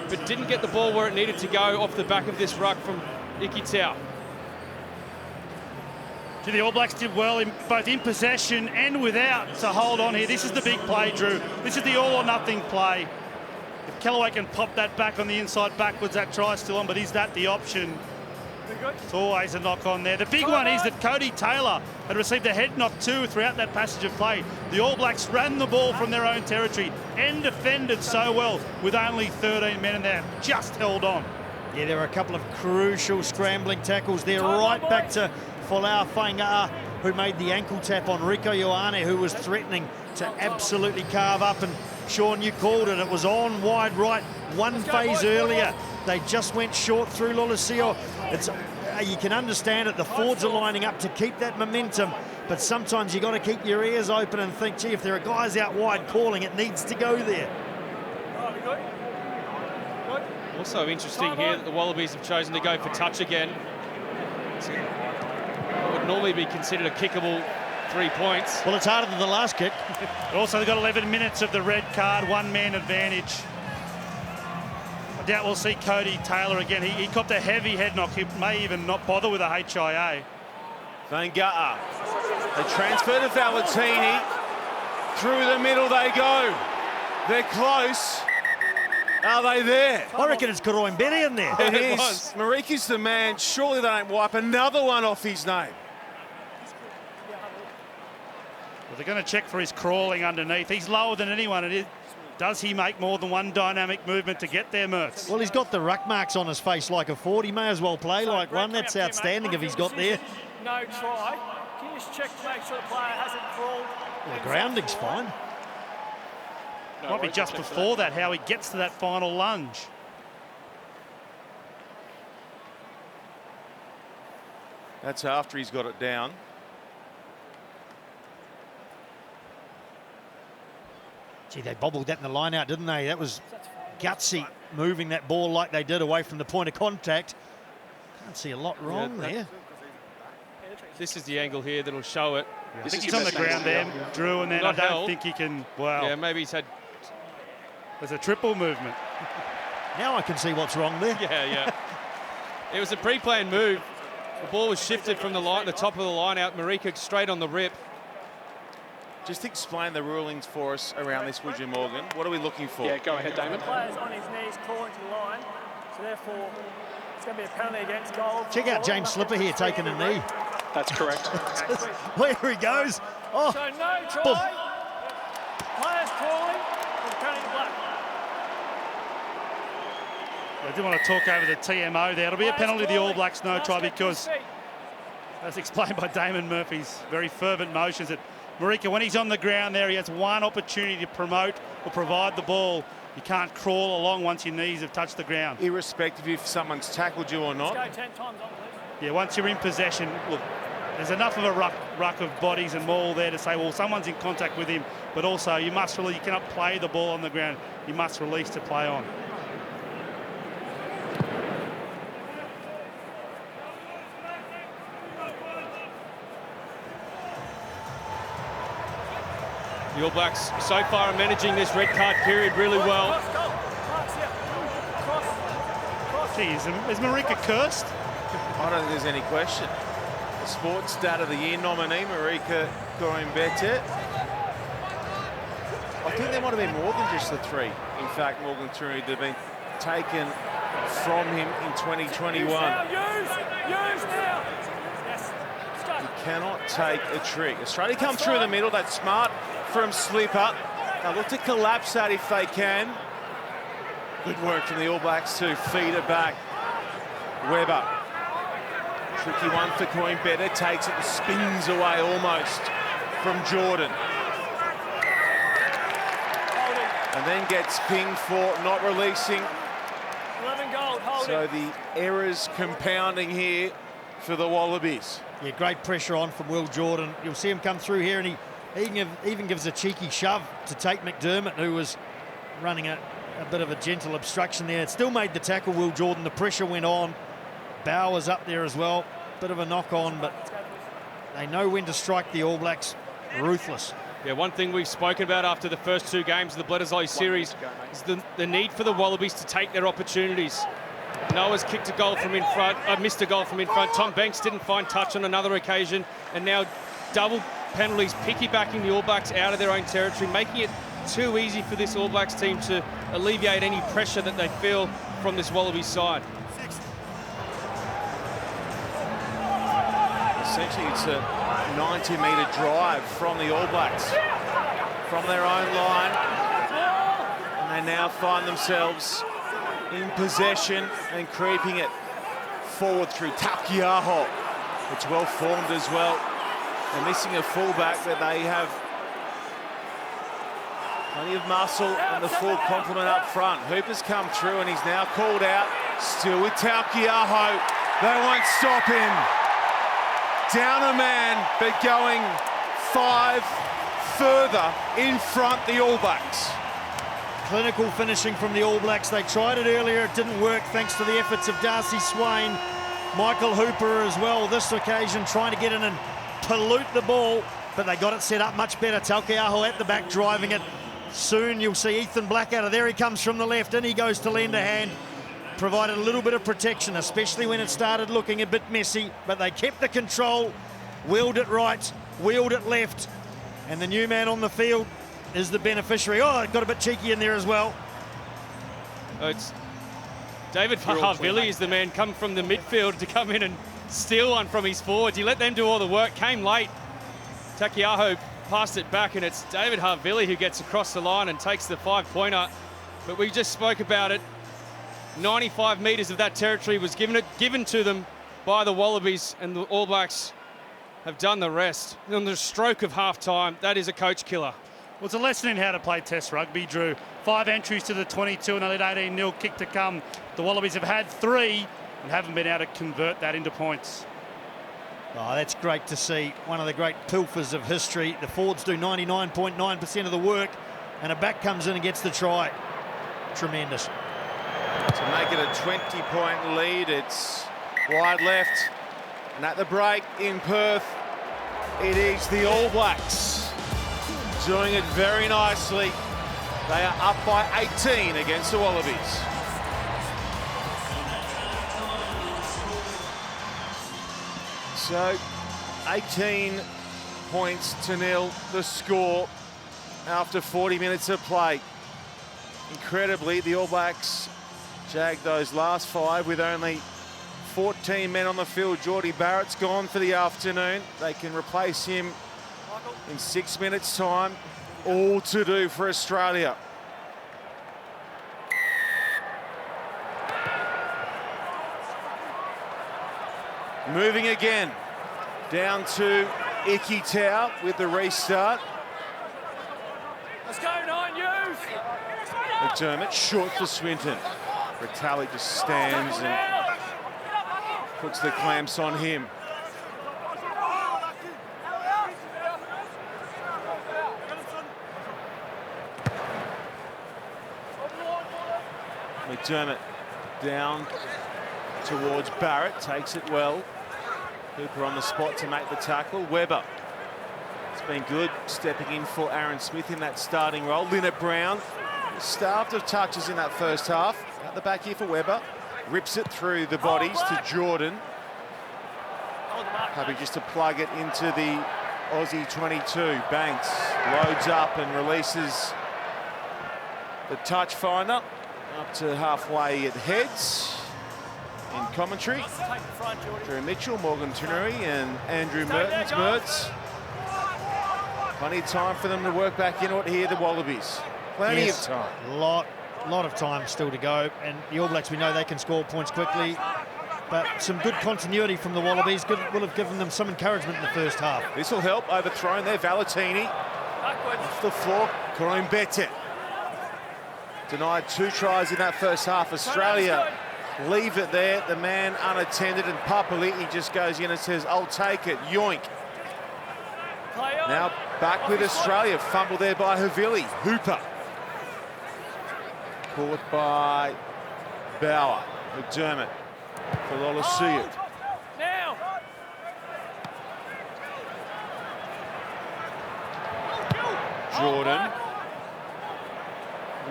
but didn't get the ball where it needed to go off the back of this ruck from Ikitau. The All Blacks did well both in possession and without to hold on here. This is the big play, Drew. This is the all or nothing play. If Callaway can pop that back on the inside backwards, that try's still on, but is that the option? It's always a knock on there. The big one is that Cody Taylor had received a head knock too throughout that passage of play. The All Blacks ran the ball from their own territory and defended so well with only 13 men in there. Just held on. Yeah, there were a couple of crucial scrambling tackles there, right back to Folau Fanga'a, who made the ankle tap on Rieko Ioane, who was threatening to absolutely carve up. And Sean, you called it. It was on wide right one phase earlier. They just went short through Lolosiu. You can understand it. The forwards are lining up to keep that momentum, but sometimes you got to keep your ears open and think, gee, if there are guys out wide calling, it needs to go there. Also interesting here that the Wallabies have chosen to go for touch again. It would normally be considered a kickable 3 points. Well, it's harder than the last kick. Also, they've got 11 minutes of the red card, one-man advantage. doubt we'll see Cody Taylor again. He copped a heavy head knock. He may even not bother with a HIA. Vangata. They transfer to Valentini. Through the middle they go. They're close. Are they there? I reckon it's Karoin Betty in there. It It is. was. Marika's the man. Surely they don't wipe another one off his name. Well, they're going to check for his crawling underneath. He's lower than anyone. Does he make more than one dynamic movement to get there, Mertz? Well, he's got the ruck marks on his face like a 40. He may as well play like one. That's outstanding if he's got there. No try. Can you just check to make sure the player hasn't crawled? Well, the grounding's fine. Might be just before that, how he gets to that final lunge. That's after he's got it down. Gee, they bobbled that in the line out, didn't they? That was gutsy, moving that ball like they did away from the point of contact. Can't see a lot wrong there. This is the angle here that'll show it. I think he's on the ground there, Drew, and then I Not don't held. think he can. Wow. Yeah, maybe he's had. There's a triple movement. Now I can see what's wrong there. Yeah. It was a pre-planned move. The ball was shifted from the top of the line out. Marika straight on the rip. Just explain the rulings for us around this, would you, Morgan? What are we looking for? Yeah, go ahead, Damon. The player's on his knees crawling to the line, so therefore it's going to be a penalty against goal. Check out James Slipper here taking a knee. That's correct. Where he goes. Oh, So no try. Boom. Players crawling, and penalty to black. I do want to talk over the TMO there. It'll be a penalty to the All Blacks, no try, because as explained by Damon Murphy's very fervent motions, that Marika, when he's on the ground there, he has one opportunity to promote or provide the ball. You can't crawl along once your knees have touched the ground. Irrespective if someone's tackled you or not. Let's go 10 times on, please. Yeah, once you're in possession, look, there's enough of a ruck of bodies and maul there to say, well, someone's in contact with him, but also you cannot play the ball on the ground. You must release to play on. The All Blacks so far are managing this red card period really well. Cross, goal. Marks, yeah. Cross. Gee, is Marika cursed? I don't think there's any question. The Sports Stat of the Year nominee, Marika Koroibete. I think there might have been more than just the three. In fact, Morgan Turi have been taken from him in 2021. Use now. Yes. Let's go. You cannot take a trick. Australia come through the middle. That's smart from Slipper. Now look to collapse that if they can. Good work from the All Blacks to feed it back. Weber. Tricky one for Koroibete. Takes it and spins away almost from Jordan. And then gets pinged for not releasing. 11 gold, hold So it. the errors compounding here for the Wallabies. Yeah, great pressure on from Will Jordan. You'll see him come through here, and he even gives a cheeky shove to Tate McDermott, who was running a bit of a gentle obstruction there. It still made the tackle, Will Jordan. The pressure went on. Bowers up there as well. Bit of a knock on, but they know when to strike the All Blacks. Ruthless. Yeah, one thing we've spoken about after the first two games of the Bledisloe series is the need for the Wallabies to take their opportunities. Noah's kicked a goal from in front, missed a goal from in front. Tom Banks didn't find touch on another occasion, and now double penalties, piggybacking the All Blacks out of their own territory, making it too easy for this All Blacks team to alleviate any pressure that they feel from this Wallabies side. Essentially, it's a 90-metre drive from the All Blacks, from their own line, and they now find themselves in possession and creeping it forward through Takiaho. It's well formed as well. They're missing a fullback, but they have plenty of muscle and the full complement up front. Hooper's come through and he's now called out. Still with Takiaho. They won't stop him. Down a man, but going 5 further in front, the All Blacks. Clinical finishing from the All Blacks. They tried it earlier, it didn't work thanks to the efforts of Darcy Swain. Michael Hooper as well this occasion, trying to get in and pollute the ball, but they got it set up much better. Takiaho at the back driving it. Soon you'll see Ethan Blackadder. There he comes from the left, and he goes to lend a hand. provided a little bit of protection, especially when it started looking a bit messy, but they kept the control, wheeled it right, wheeled it left, and the new man on the field is the beneficiary. Oh, it got a bit cheeky in there as well. It's David Havili is the man come from the midfield to come in and steal one from his forwards. He let them do all the work, came late. Takiaho passed it back, and it's David Havili who gets across the line and takes the 5-pointer. But we just spoke about it. 95 metres of that territory was given to them by the Wallabies, and the All Blacks have done the rest. On the stroke of half-time, that is a coach killer. Well, it's a lesson in how to play Test rugby, Drew. 5 entries to the 22 and they let 18-0 kick to come. The Wallabies have had 3 and haven't been able to convert that into points. Oh, that's great to see. One of the great pilfers of history. The forwards do 99.9% of the work, and a back comes in and gets the try. Tremendous. To make it a 20-point lead, it's wide left. And at the break in Perth, it is the All Blacks doing it very nicely. They are up by 18 against the Wallabies. So 18 points to nil, the score after 40 minutes of play. Incredibly, the All Blacks jagged those last 5 with only 14 men on the field. Geordie Barrett's gone for the afternoon. They can replace him in 6 minutes' time. All to do for Australia. Moving again down to Ikitau with the restart. Let's go, 9 U's. McDermott short for Swinton. Ritali just stands and puts the clamps on him. McDermott down towards Barrett, takes it well. Cooper on the spot to make the tackle. Webber, it's been good stepping in for Aaron Smith in that starting role. Linnett Brown, starved of touches in that first half. At the back here for Webber, rips it through the bodies to Jordan. Happy just to plug it into the Aussie 22. Banks loads up and releases the touch finder. Up to halfway it heads. In commentary, Drew Mitchell, Morgan Tunnery and Andrew Mertz. Plenty of time for them to work back into it here, the Wallabies. Plenty of time. Lot of time still to go, and the All Blacks, we know they can score points quickly, but some good continuity from the Wallabies will have given them some encouragement in the first half. This will help. Overthrown there, Valentini. Off the floor, Corinne Bettet. Denied 2 tries in that first half. Australia leave it there, the man unattended, and Papali'i just goes in and says, I'll take it, yoink. Now back with Australia, fumble there by Havili. Hooper. Caught by Bauer. McDermott for Lolasuyu. Jordan.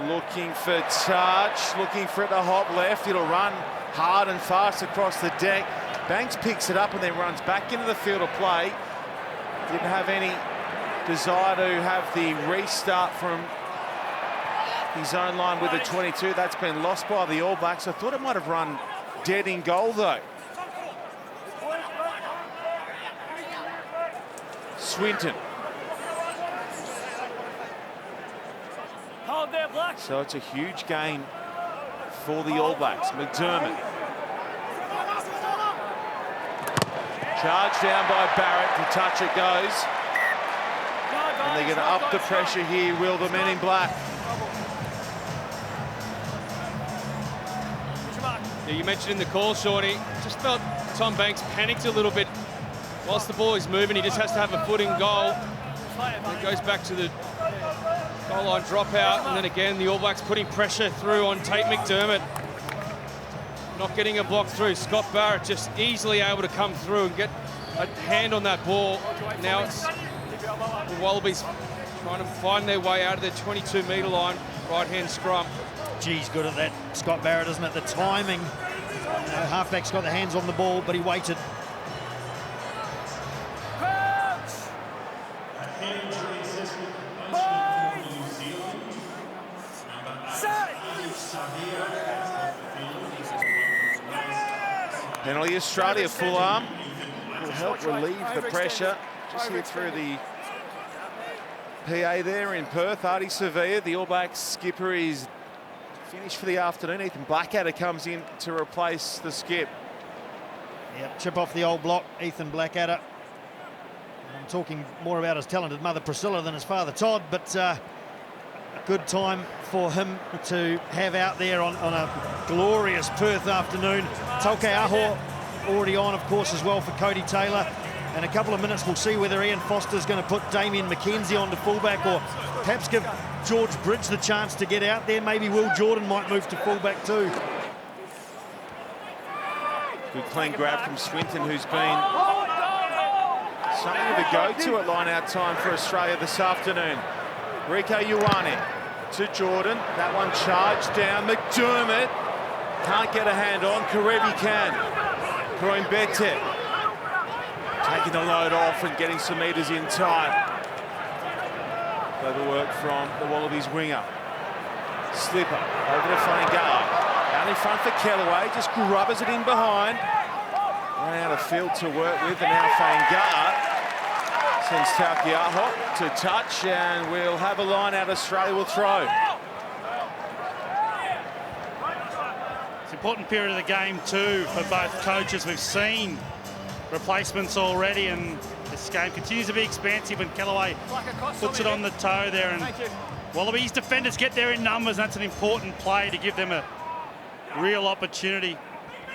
Looking for touch, looking for it to hop left. It'll run hard and fast across the deck. Banks picks it up and then runs back into the field of play. Didn't have any desire to have the restart from his own line with the 22. That's been lost by the All Blacks. I thought it might have run dead in goal, though. Swinton. So it's a huge gain for the All Blacks. McDermott. Charged down by Barrett, to touch it goes. And they're going to up the pressure here, will the men in black. Yeah, you mentioned in the call, Shorty, just felt Tom Banks panicked a little bit. Whilst the ball is moving, he just has to have a foot in goal. And it goes back to the goal line dropout, and then again the All Blacks putting pressure through on Tate McDermott. Not getting a block through. Scott Barrett just easily able to come through and get a hand on that ball. Now it's the Wallabies trying to find their way out of their 22-metre line, right-hand scrum. Geez, good at that, Scott Barrett, isn't it? The timing. Halfback's got the hands on the ball, but he waited. Penalty Australia, full arm. Will help relieve the pressure. Just here through the PA there in Perth. Artie Sevilla, the All Blacks skipper, is finished for the afternoon. Ethan Blackadder comes in to replace the skip. Yep, chip off the old block, Ethan Blackadder. I'm talking more about his talented mother Priscilla than his father Todd, but a good time for him to have out there on a glorious Perth afternoon. Taukei'aho already on, of course, as well for Cody Taylor. In a couple of minutes, we'll see whether Ian Foster's going to put Damien McKenzie on to fullback or perhaps give George Bridge the chance to get out there. Maybe Will Jordan might move to fullback too. Good clean grab from Swinton, who's been something of a go-to at line-out time for Australia this afternoon. Rieko Ioane to Jordan. That one charged down. McDermott can't get a hand on. Karevi can. Kroimbete taking the load off and getting some metres in time. Clever work from the Wallabies winger. Slipper over to Fainga'a. Down in front for Kellaway, just grubbers it in behind. Ran out of field to work with, and now Fainga'a sends Taukei'aho to touch, and we'll have a line out. Australia will throw. It's an important period of the game too for both coaches. We've seen replacements already, and this game continues to be expansive when Kellaway puts it on the toe there, and Wallabies defenders get there in numbers. That's an important play to give them a real opportunity.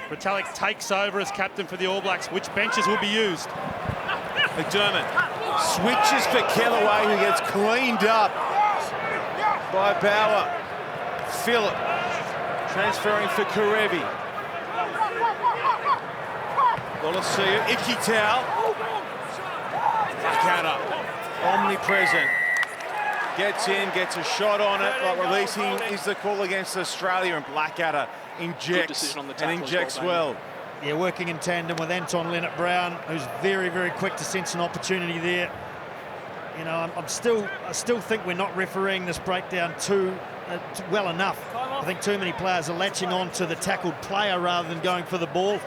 Retallick takes over as captain for the All Blacks. Which benches will be used? McDermott switches for Kellaway, who gets cleaned up by Bauer. Phillip transferring for Karevi. Lolesio, Ikitau. Blackadder, omnipresent. Gets in, gets a shot on it, but releasing is the call against Australia, and Blackadder injects and injects well. Yeah, working in tandem with Anton Leonard-Brown, who's very, very quick to sense an opportunity there. You know, I still think we're not refereeing this breakdown too well enough. I think too many players are latching on to the tackled player rather than going for the ball.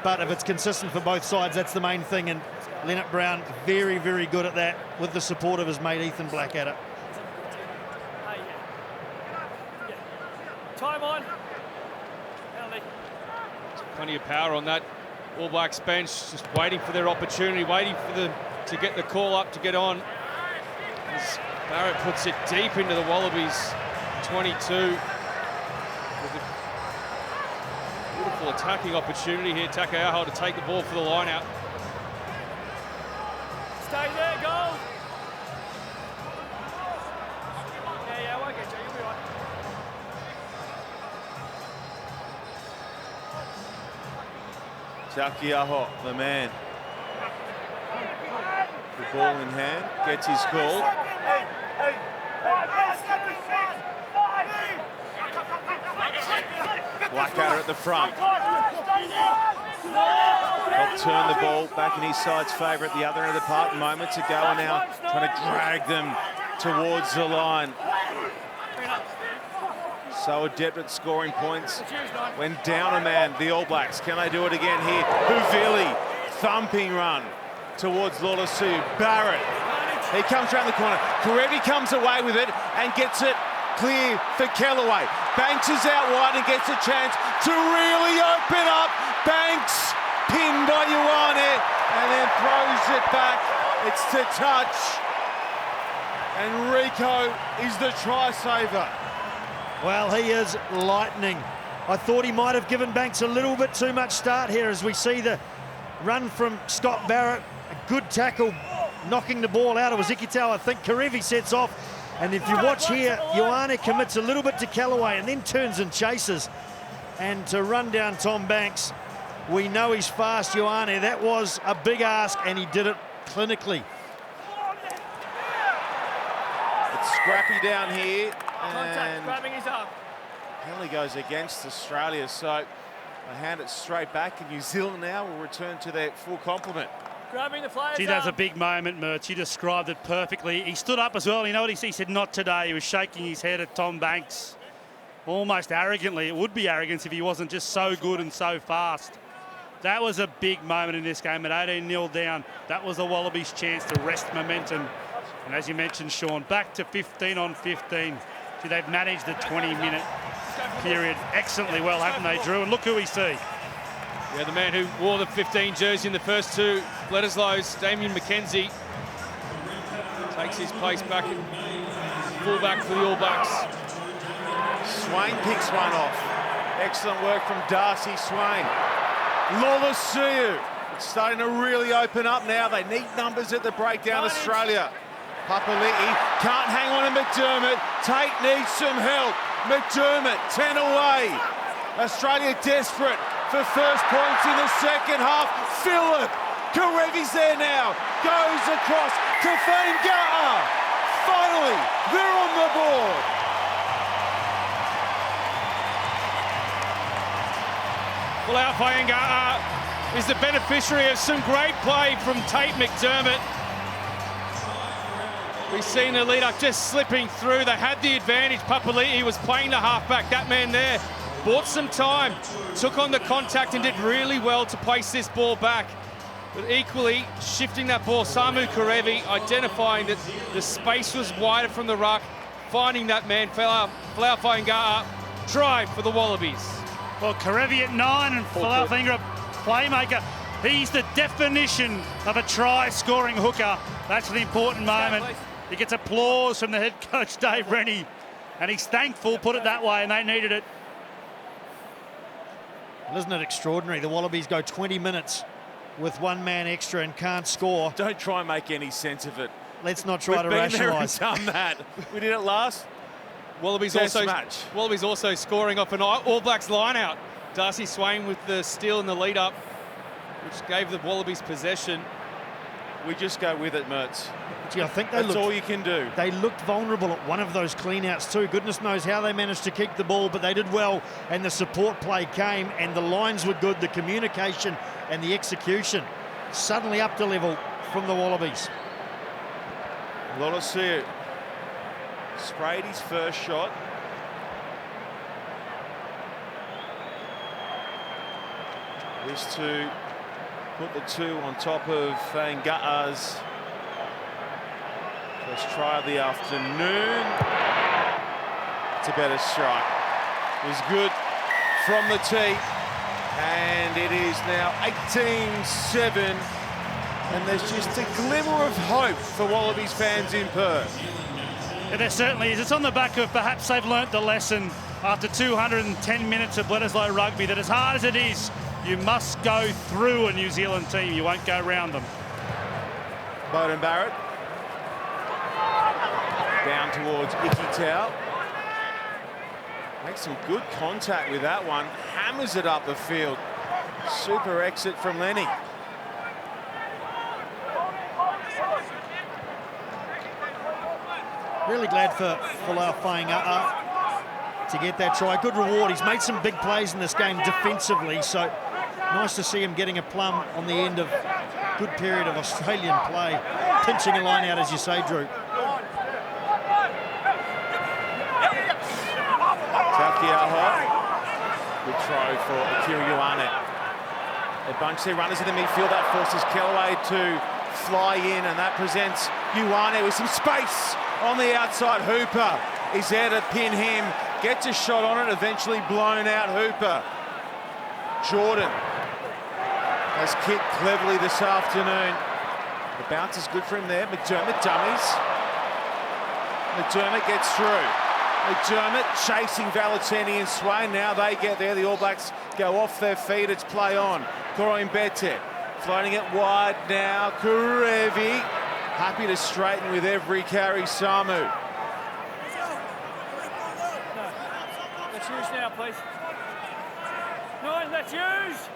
But if it's consistent for both sides, that's the main thing. And Leonard-Brown, very, very good at that with the support of his mate Ethan Blackadder. Time on. Penalty. Plenty of power on that All Blacks bench, just waiting for their opportunity, waiting for them to get the call up to get on. As Barrett puts it deep into the Wallabies 22. With a beautiful attacking opportunity here, Taukei'aho to take the ball for the line out. Stay there, goal. Yeah, I won't get you. You'll be right. Taukei'aho, the man. The ball in hand, gets his call. Blackadder at the front. Helped turn the ball back in his side's favour at the other end of the park moments ago, and now trying to drag them towards the line. So adept at scoring points when down a man, the All Blacks. Can they do it again here? Havili, thumping run towards Lolesio. Barrett, he comes around the corner. Karevi comes away with it and gets it clear for Kellaway. Banks is out wide and gets a chance to really open up. Banks pinned by Ioane and then throws it back. It's to touch. And Rieko is the try saver. Well, he is lightning. I thought he might have given Banks a little bit too much start here as we see the run from Scott Barrett. A good tackle, knocking the ball out. It was Ikitau, I think. Karevi sets off. And if you watch here, Ioane commits a little bit to Kellaway and then turns and chases. And to run down Tom Banks, we know he's fast, Ioane. That was a big ask, and he did it clinically. It's scrappy down here. Contact, grabbing his arm. Penalty goes against Australia, so they hand it straight back, and New Zealand now will return to their full complement. Grabbing the player's Gee, that's a arm. big moment, Mertz. You described it perfectly. He stood up as well. You know what he said? Not today. He was shaking his head at Tom Banks. Almost arrogantly. It would be arrogance if he wasn't just so good and so fast. That was a big moment in this game at 18-0 down. That was the Wallabies' chance to wrest momentum. And as you mentioned, Sean, back to 15 on 15. See, they've managed the 20-minute period excellently well, haven't they, Drew? And look who we see. Yeah, the man who wore the 15 jersey in the first two Bledisloe's, Damien McKenzie, takes his place back at fullback for the All Blacks. Swain picks one off. Excellent work from Darcy Swain. Lolosiu. It's starting to really open up now. They need numbers at the breakdown, Australia. Papali'i can't hang on to McDermott. Tate needs some help. McDermott, 10 away. Australia desperate for first points in the second half. Phillip, Karevi's there now. Goes across to Fanga'a. Finally, they're on the board. Well, our Fanga'a is the beneficiary of some great play from Tate McDermott. We've seen the lead-up just slipping through. They had the advantage. Papali'i was playing the halfback. That man there bought some time, took on the contact and did really well to place this ball back. But equally, shifting that ball, Samu Kerevi identifying that the space was wider from the ruck, finding that man, Folau Fainga'a, try for the Wallabies. Well, Kerevi at 9 and Falafenga, playmaker. He's the definition of a try-scoring hooker. That's an important moment. He gets applause from the head coach, Dave Rennie, and he's thankful, put it that way, and they needed it. Well, isn't it extraordinary? The Wallabies go 20 minutes with one man extra and can't score. Don't try and make any sense of it. Let's not try to We've been there and rationalise. done that. We did it last Wallabies Test also match. Wallabies also scoring off an All Blacks line-out. Darcy Swain with the steal in the lead-up, which gave the Wallabies possession. We just go with it, Mertz. Gee, I think they That's all you can do. They looked vulnerable at one of those clean-outs too. Goodness knows how they managed to keep the ball, but they did well, and the support play came, and the lines were good, the communication and the execution suddenly up to level from the Wallabies. Lolosiu sprayed his first shot. This to put the 2 on top of Fanga'a's first try of the afternoon. It's a better strike. It was good from the tee, and it is now 18-7, and there's just a glimmer of hope for Wallabies fans in Perth. Yeah, there certainly is. It's on the back of perhaps they've learnt the lesson after 210 minutes of Bledisloe rugby that as hard as it is, you must go through a New Zealand team. You won't go around them. Bowden Barrett down towards Ikitau. Makes some good contact with that one. Hammers it up the field. Super exit from Lenny. Really glad for Folau Fainga'a to get that try. Good reward. He's made some big plays in this game defensively, so nice to see him getting a plum on the end of a good period of Australian play. Pinching a line out, as you say, Drew. Takiaho. Good throw for Akira Ioane. They bunch their runners in the midfield. That forces Kellaway to fly in, and that presents Ioane with some space on the outside. Hooper is there to pin him. Gets a shot on it, eventually blown out. Hooper. Jordan has kicked cleverly this afternoon. The bounce is good for him there. McDermott dummies. McDermott gets through. McDermott chasing Valetini and Swain. Now they get there. The All Blacks go off their feet. It's play on. Koroibete floating it wide now. Kerevi happy to straighten with every carry. Samu. Let's use now, please. 9, let's use.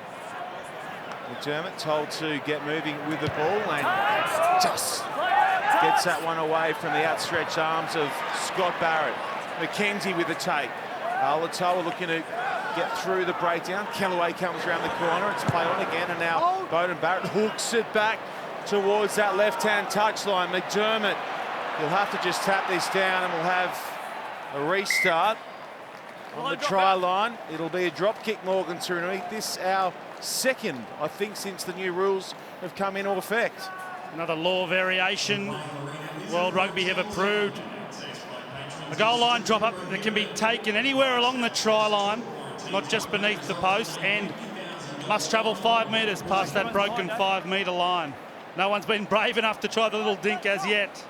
McDermott told to get moving with the ball and just gets that one away from the outstretched arms of Scott Barrett. McKenzie with the take. Alatoa looking to get through the breakdown. Kellaway comes around the corner. It's played on again, and now Beauden Barrett hooks it back towards that left-hand touchline. McDermott, he'll have to just tap this down, and we'll have a restart on the try line. It'll be a drop kick, Morgan Turunui. This our second, I think, since the new rules have come into effect. Another law variation World Rugby have approved. A goal line drop up that can be taken anywhere along the try line, not just beneath the post, and must travel 5 metres past that broken 5 metre line. No one's been brave enough to try the little dink as yet.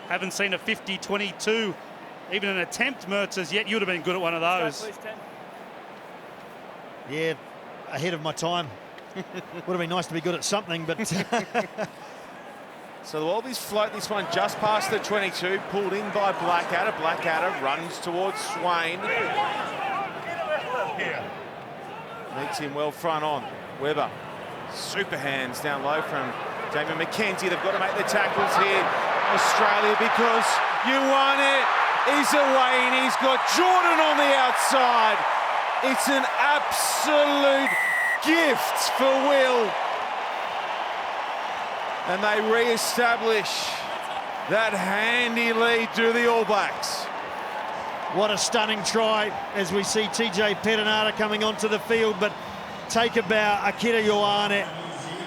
Haven't seen a 50-22, even an attempt, Mertz, as yet. You'd have been good at one of those. Yeah, ahead of my time. Would have been nice to be good at something, but... So the Wallabies float this one just past the 22, pulled in by Blackadder. Blackadder runs towards Swain. Meets him well front on. Webber, super hands down low from Damien McKenzie. They've got to make the tackles here, Australia, because Ioane is away and he's got Jordan on the outside. It's an absolute gift for Will. And they re-establish that handy lead to the All Blacks. What a stunning try as we see TJ Perenara coming onto the field, but take a bow, Akira Ioane.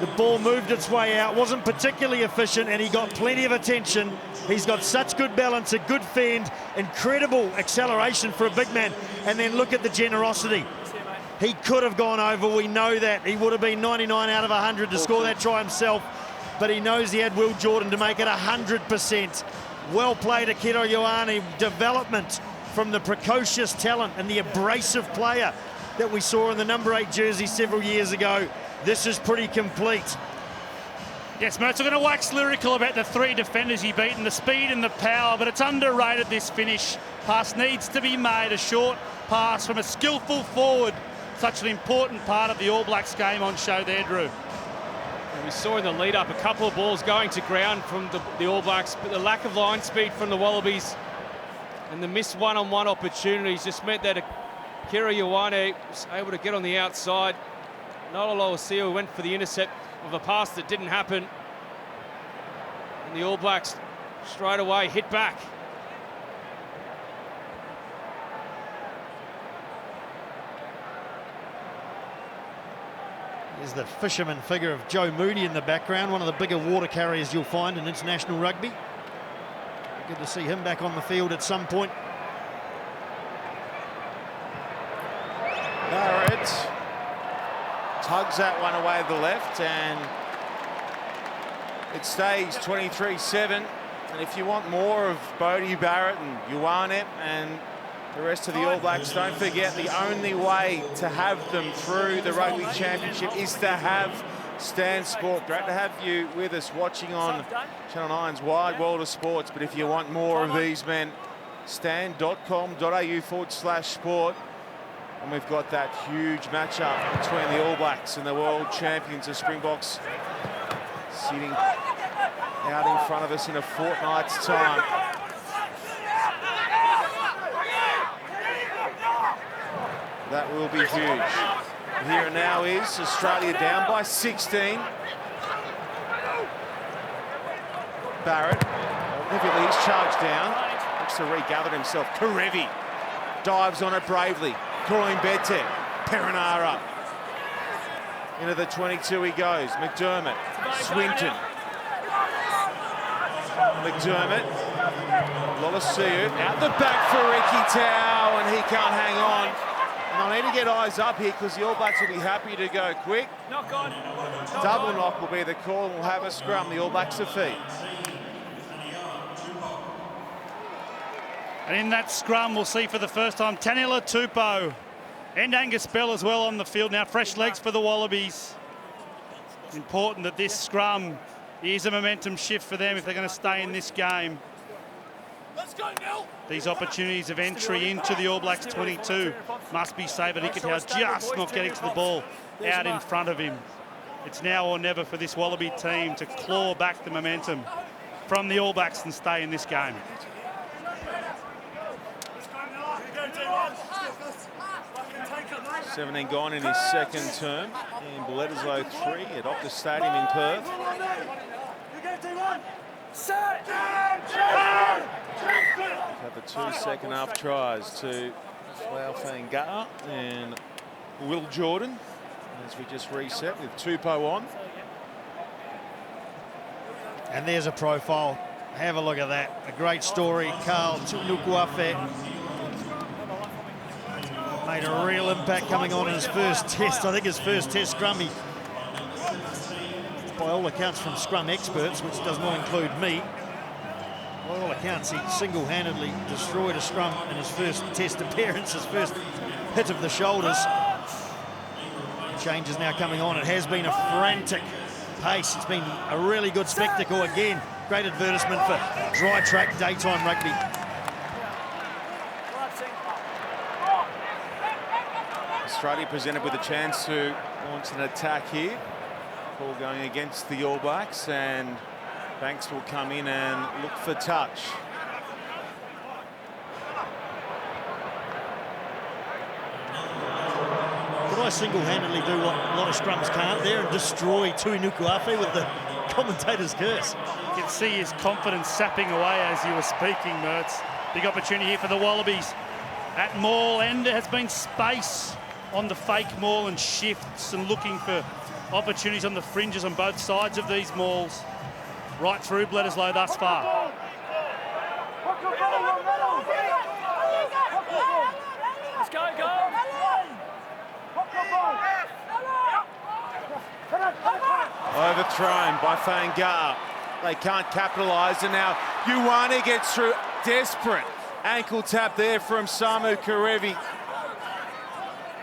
The ball moved its way out, wasn't particularly efficient, and he got plenty of attention. He's got such good balance, a good fend, incredible acceleration for a big man. And then look at the generosity. He could have gone over, we know that. He would have been 99 out of 100 to score that try himself, but he knows he had Will Jordan to make it 100%. Well played, Akira Ioane. Development from the precocious talent and the abrasive player that we saw in the number 8 jersey several years ago. This is pretty complete. Yes, Mertz, we're going to wax lyrical about the 3 defenders he beat and the speed and the power, but it's underrated, this finish. Pass needs to be made, a short pass from a skillful forward. Such an important part of the All Blacks game on show there, Drew. And we saw in the lead-up a couple of balls going to ground from the All Blacks, but the lack of line speed from the Wallabies and the missed one-on-one opportunities just meant that Akira Ioane was able to get on the outside. Nola Loasio went for the intercept of a pass that didn't happen. And the All Blacks straight away hit back. There's the fisherman figure of Joe Moody in the background, one of the bigger water carriers you'll find in international rugby. Good to see him back on the field at some point. Barrett tugs that one away to the left, and it stays 23-7. And if you want more of Bodie Barrett and Ioane and the rest of the All Blacks, don't forget the only way to have them through the Rugby Championship is to have Stan Sport. Great to have you with us watching on Channel 9's Wide World of Sports. But if you want more of these men, stan.com.au/sport. And we've got that huge matchup between the All Blacks and the world champions, the Springboks, sitting out in front of us in a fortnight's time. That will be huge. Here and now is Australia down by 16. Barrett, he's charged down, looks to regather himself. Karevi dives on it bravely. Corin Bete, Perenara. Into the 22 he goes. McDermott, Swinton. McDermott, Lolaseu out the back for Ricky Tau, and he can't hang on. And I need to get eyes up here because the All Blacks will be happy to go quick. Knock on. Double knock will be the call, and we'll have a scrum. The All Blacks defeat. And in that scrum, we'll see for the first time Taniela Tupou and Angus Bell as well on the field. Now fresh legs for the Wallabies. Important that this scrum is a momentum shift for them if they're going to stay in this game. Let's go, Nil. These opportunities of entry into the All Blacks 22 must be saved. Ikitau just not getting to the ball out in front of him. It's now or never for this Wallaby team to claw back the momentum. from the All Blacks and stay in this game. Seventeen gone in his second term in Bledisloe 3 at Optus Stadium in Perth. Had the 2 second half tries to Fangata and Will Jordan as we just reset with Tupou on. And there's a profile. Have a look at that. A great story. Carl Tunukuafe made a real impact coming on in his first test. I think his first test scrum, he, by all accounts from scrum experts, which does not include me, by all accounts, he single-handedly destroyed a scrum in his first test appearance, his first hit of the shoulders. Changes now coming on. It has been a frantic pace. It's been a really good spectacle again. Great advertisement for dry track daytime rugby. Australia presented with a chance to launch an attack here. Ball going against the All Blacks, and Banks will come in and look for touch. Did I single-handedly do what a lot of scrums can't there and destroy Tui Nukuafe with the commentator's curse? You can see his confidence sapping away as you were speaking, Mertz. Big opportunity here for the Wallabies. At maul end, there has been space on the fake maul and shifts and looking for opportunities on the fringes on both sides of these mauls. Right through Bledisloe thus far. Let's go, go. Overthrown by Fangata. They can't capitalise, and now Ioane gets through. Desperate ankle tap there from Samu Kerevi.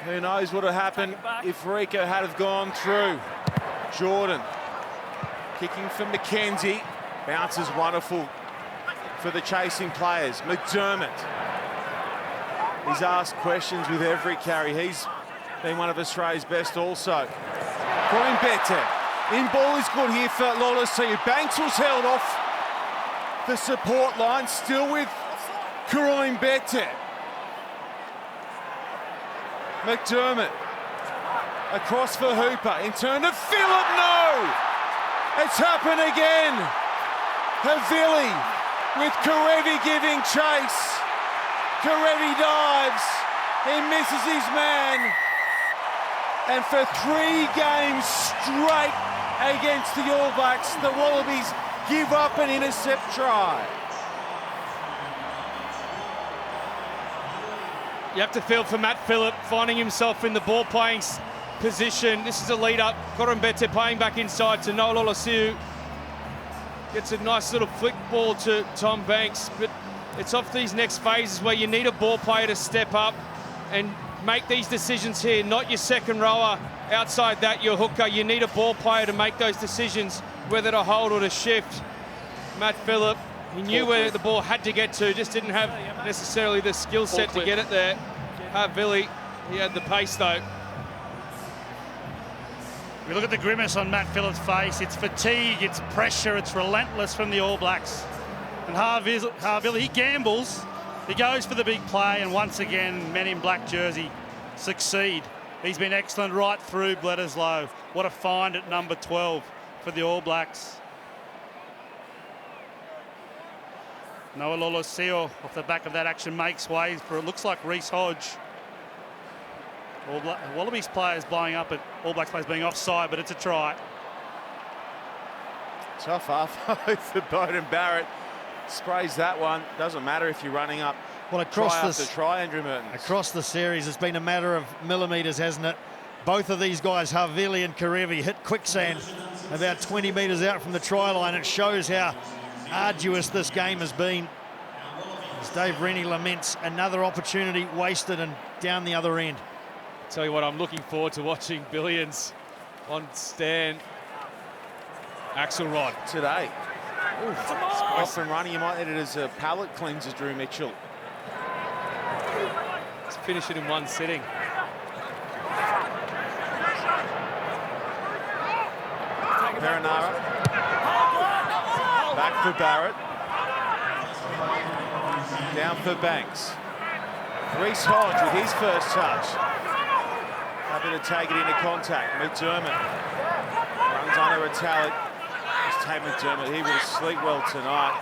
Who knows what would have happened if Rico had have gone through. Jordan kicking for McKenzie. Bounces wonderful for the chasing players. McDermott. He's asked questions with every carry. He's been one of Australia's best also. Coin Bete. In ball is good here for Lolosiu. Banks was held off the support line, still with Coin Bete. McDermott across for Hooper. In turn to Phillip. No! It's happened again. Havili with Kerevi giving chase. Kerevi dives. He misses his man. And for 3 games straight against the All Blacks, the Wallabies give up an intercept try. You have to feel for Matt Phillip finding himself in the ball playing position. This is a lead up. Corin Bete playing back inside to Noel Olosiu. Gets a nice little flick ball to Tom Banks, but it's off these next phases where you need a ball player to step up and make these decisions here, not your second rower. Outside that, your hooker. You need a ball player to make those decisions, whether to hold or to shift. Matt Phillip, he knew where the ball had to get to, just didn't have necessarily the skill set to get it there. Havili, he had the pace though. We look at the grimace on Matt Phillip's face. It's fatigue, it's pressure, it's relentless from the All Blacks. And Havili, he gambles. He goes for the big play, and once again, men in black jersey succeed. He's been excellent right through Bledisloe. What a find at number 12 for the All Blacks. Noah Lolosio off the back of that action makes way for, it looks like, Reece Hodge. Wallabies players blowing up at All Blacks players being offside, but it's a try. Tough half for Bowden Barrett. Sprays that one. Doesn't matter if you're running up. Well, across try this, after try, Andrew Mertens. Across the series, it's been a matter of millimetres, hasn't it? Both of these guys, Havili and Kerevi, hit quicksand about 20 metres out from the try line. It shows how arduous this game has been. As Dave Rennie laments, another opportunity wasted and down the other end. Tell you what, I'm looking forward to watching Billions on Stan Axelrod Today. Off and running, you might need it as a palate cleanser, Drew Mitchell. Let's finish it in one sitting. Perenara. Back for Barrett. Down for Banks. Reece Hodge with his first touch. Happy to take it into contact. McDermott runs under a talent. Just take McDermott. He will sleep well tonight.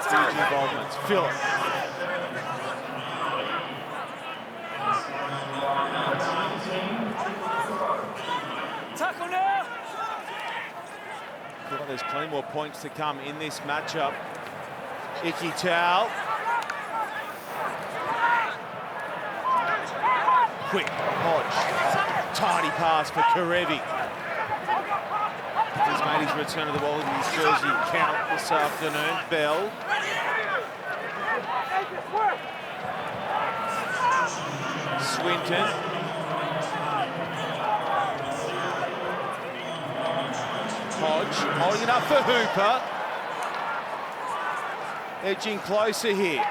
Huge involvement. Phillip. Tackle now. Feel like there's plenty more points to come in this matchup. Icky Towel. Quick, Hodge. Tidy pass for Karevi. He's made his return to the Wallabies jersey count this afternoon. Bell. Swinton. Hodge holding up for Hooper. Edging closer here.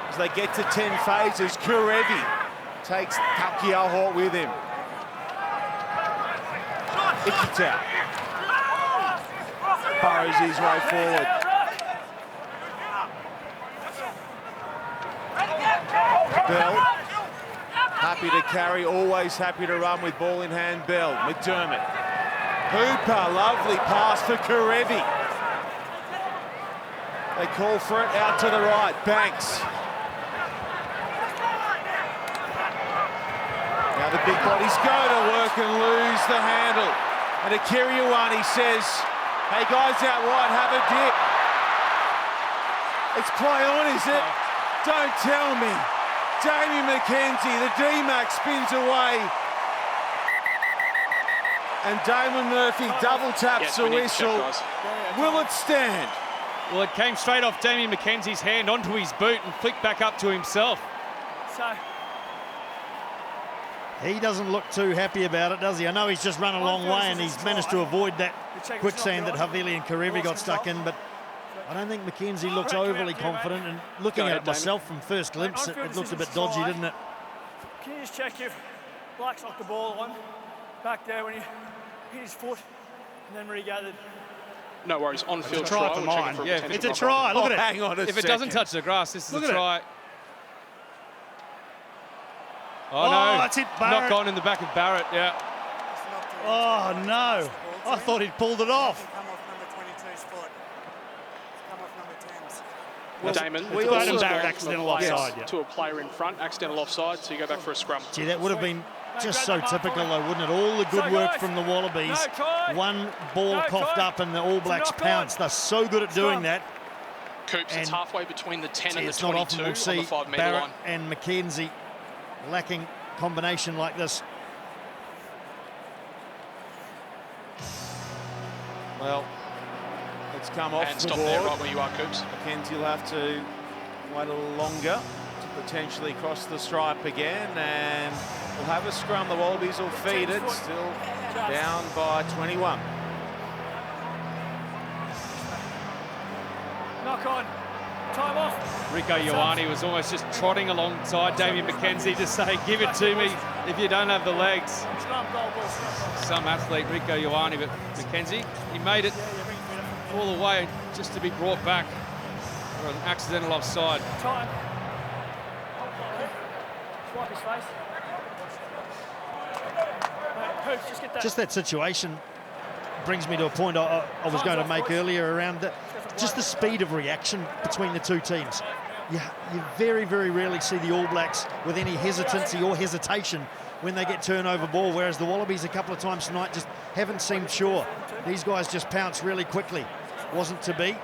As they get to 10 phases, Karevi takes Takiahort with him. Ikitau burrows his way forward. Bell, happy to carry, always happy to run with ball in hand. Bell, McDermott. Hooper, lovely pass for Karevi. They call for it out to the right. Banks. Now the big bodies go to work and lose the handle. And Akira Ioane says, hey guys out wide, have a dip. It's play on, is it? Don't tell me. Damien McKenzie, the D-Mac spins away. And Damon Murphy double taps the whistle. Will it stand? Well, it came straight off Damien McKenzie's hand onto his boot and flicked back up to himself. So, He doesn't look too happy about it, does he? I know he's just run a long way and he's managed to avoid that quicksand that Havili and Karevi got stuck in, but I don't think McKenzie looks overly confident, and looking at it myself from first glimpse, it looked a bit dodgy, didn't it? can you just check if Black's knocked the ball on back there when he hit his foot and then regathered? No worries, on-field It's a try for mine. Yeah, It's a try. Look at it. Hang on a If it doesn't touch the grass, this is Look a at it. try. Oh, Oh, no. that's it, Barrett. Knock on in the back of Barrett, yeah. Oh, no. I thought he'd pulled it off. Come off number 22's foot. Come off number 10's. Well, Damon, It's also Bowden Barrett got accidental the offside, pass yeah. to a player in front, accidental offside, so you go back for a scrum. Gee, that would have been just so typical though, wouldn't it? All the good work from the Wallabies. One ball coughed up and the All Blacks pounced. They're so good at doing that. Coops, it's And halfway between the 10 Gee, and the it's not often 22 we'll on see the 5 metre Barrett line. and McKenzie lacking combination like this. Well, it's come off And the stop board. there right where you are, Coops. Mackenzie will have to wait a little longer to potentially cross the stripe again, and we'll have a scrum. The Wallabies will feed it, still down by 21. Knock on. Time off. Rico Ioane was almost just trotting alongside Damien McKenzie to say, give it to me if you don't have the legs. Scrum, goal, ball, scrum. Some athlete, Rico Ioane, but McKenzie, he made it all the way just to be brought back for an accidental offside. Time. Swipe his face. Mate, Hoops, just get that. Just that situation brings me to a point I was going to make earlier around just the speed of reaction between the two teams. You very, very rarely see the All Blacks with any hesitancy or hesitation when they get turnover ball, whereas the Wallabies a couple of times tonight just haven't seemed sure. These guys just pounce really quickly. Wasn't to be,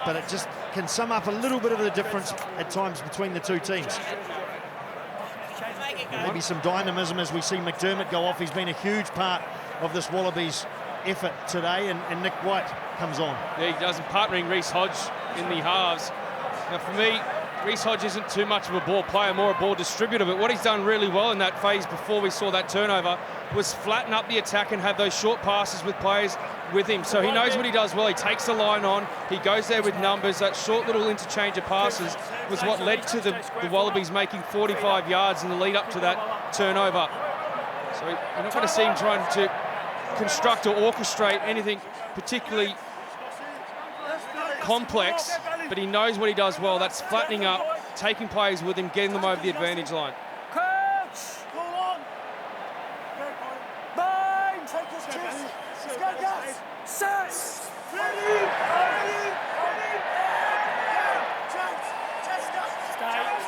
but it just can sum up a little bit of the difference at times between the two teams. Maybe some dynamism as we see McDermott go off. He's been a huge part of this Wallabies effort today, and Nick White comes on. Yeah, he does, partnering Reece Hodge in the halves. Now, for me, Reece Hodge isn't too much of a ball player, more a ball distributor, but what he's done really well in that phase before we saw that turnover was flatten up the attack and have those short passes with players with him. So he knows what he does well. He takes the line on, he goes there with numbers. That short little interchange of passes was what led to the Wallabies making 45 yards in the lead up to that turnover. So you're not going to see him trying to construct or orchestrate anything particularly complex, but he knows what he does well. That's flattening up, taking players with him, getting them over the advantage line. Coach! Hold on! Bang! Take his chest! Let's go, guys! Set! Ready!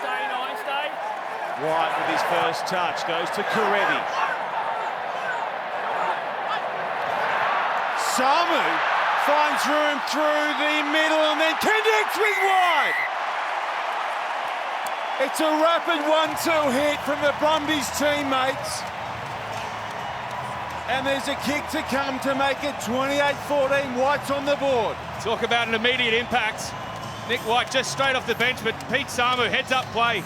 Stay, 9, stay. White with his first touch goes to Karevi. Samu finds room through the middle and then connects with White. It's a rapid 1-2 hit from the Brumbies teammates. And there's a kick to come to make it 28-14. White's on the board. Talk about an immediate impact. Nick White just straight off the bench, but Pete Samu heads up play.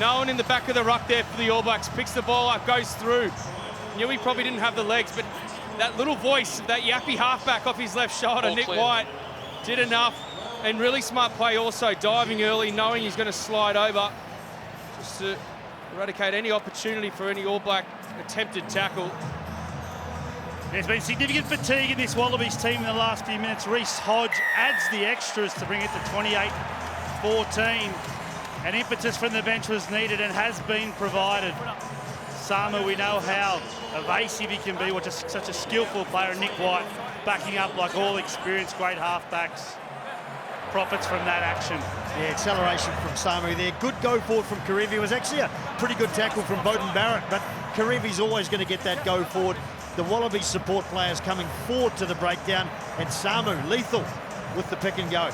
No one in the back of the ruck there for the All Blacks. Picks the ball up, goes through. Knew he probably didn't have the legs, but that little voice, that yappy halfback off his left shoulder, Nick White, did enough. And really smart play also, diving early, knowing he's going to slide over, just to eradicate any opportunity for any All Black attempted tackle. There's been significant fatigue in this Wallabies team in the last few minutes. Reece Hodge adds the extras to bring it to 28-14. An impetus from the bench was needed and has been provided. Samu, we know how evasive he can be, such a skillful player. Nick White backing up like all experienced great halfbacks. Profits from that action. Yeah, acceleration from Samu there. Good go forward from Karevi. It was actually a pretty good tackle from Beauden Barrett, but Karevi's always going to get that go forward. The Wallabies support players coming forward to the breakdown, and Samu lethal with the pick and go.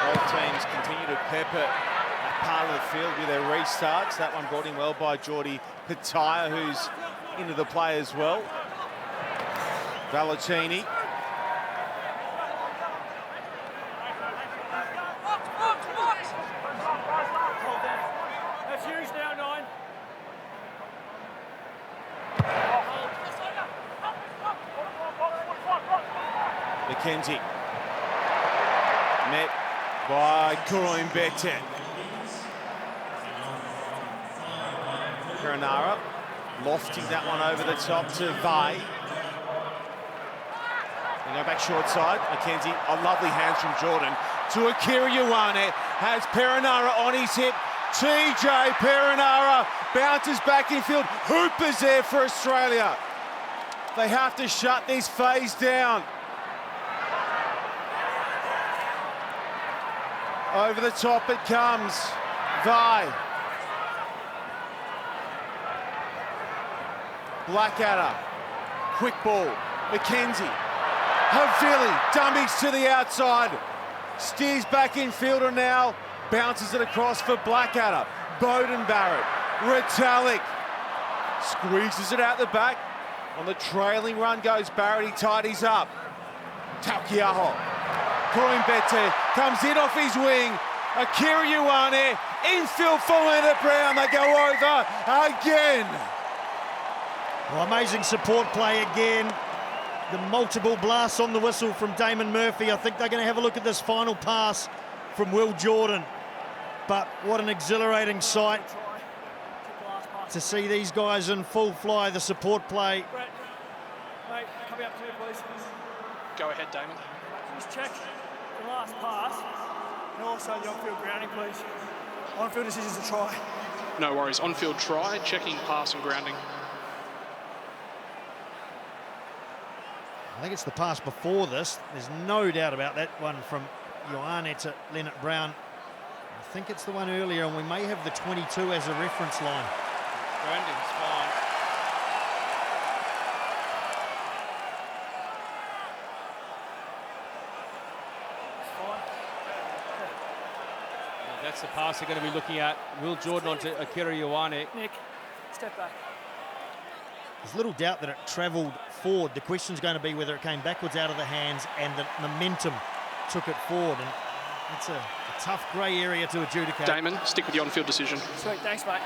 Both teams continue to pepper that part of the field with their restarts. That one brought in well by Geordie Pataya, who's into the play as well. Valentini. That's huge now, 9. McKenzie. Met by Kuroin Bete. Perenara lofting that one over the top to Vai. They go back short side. McKenzie, a lovely hands from Jordan to Akira Ioane. Has Perenara on his hip. TJ Perenara bounces back in field. Hoopers there for Australia. They have to shut this phase down. Over the top it comes. Vai. Blackadder. Quick ball. McKenzie. Havili. Dummies to the outside. Steers back in fielder now. Bounces it across for Blackadder. Beauden Barrett. Retallick. Squeezes it out the back. On the trailing run goes Barrett. He tidies up. Taukiaho. Kuroin Bete comes in off his wing. Akira Ioane. Infield for Leonard Brown. They go over again. Well, amazing support play again. The multiple blasts on the whistle from Damon Murphy. I think they're going to have a look at this final pass from Will Jordan. But what an exhilarating sight to see these guys in full fly, the support play. Brett, mate, coming up to you, please. Go ahead, Damon. Just check the last pass and also the on-field grounding, please. On-field decisions to try. No worries. On-field try, checking pass and grounding. I think it's the pass before this. There's no doubt about that one from Ioane to Leonard Brown. I think it's the one earlier, and we may have the 22 as a reference line. Brandon's fine. That's the pass they're going to be looking at. Will Jordan onto Akira Ioane. Nick, step back. There's little doubt that it travelled forward. The question's going to be whether it came backwards out of the hands and the momentum took it forward. And it's a tough grey area to adjudicate. Damon, stick with the on-field decision. Sweet, thanks, mate.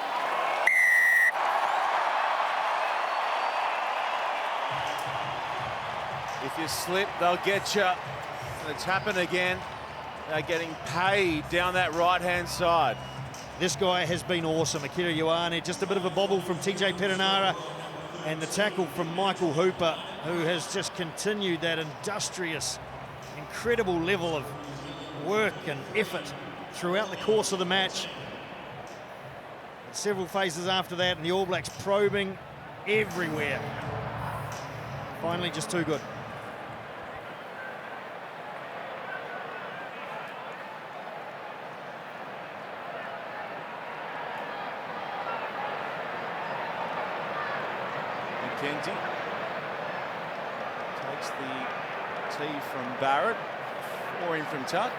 If you slip, they'll get you. And it's happened again. They're getting paid down that right-hand side. This guy has been awesome. Akira Ioane, just a bit of a bobble from TJ Perenara, and the tackle from Michael Hooper, who has just continued that industrious, incredible level of work and effort throughout the course of the match. Several phases after that, and the All Blacks probing everywhere. Finally, just too good. McKenzie takes the tee from Barrett, 4 in from touch.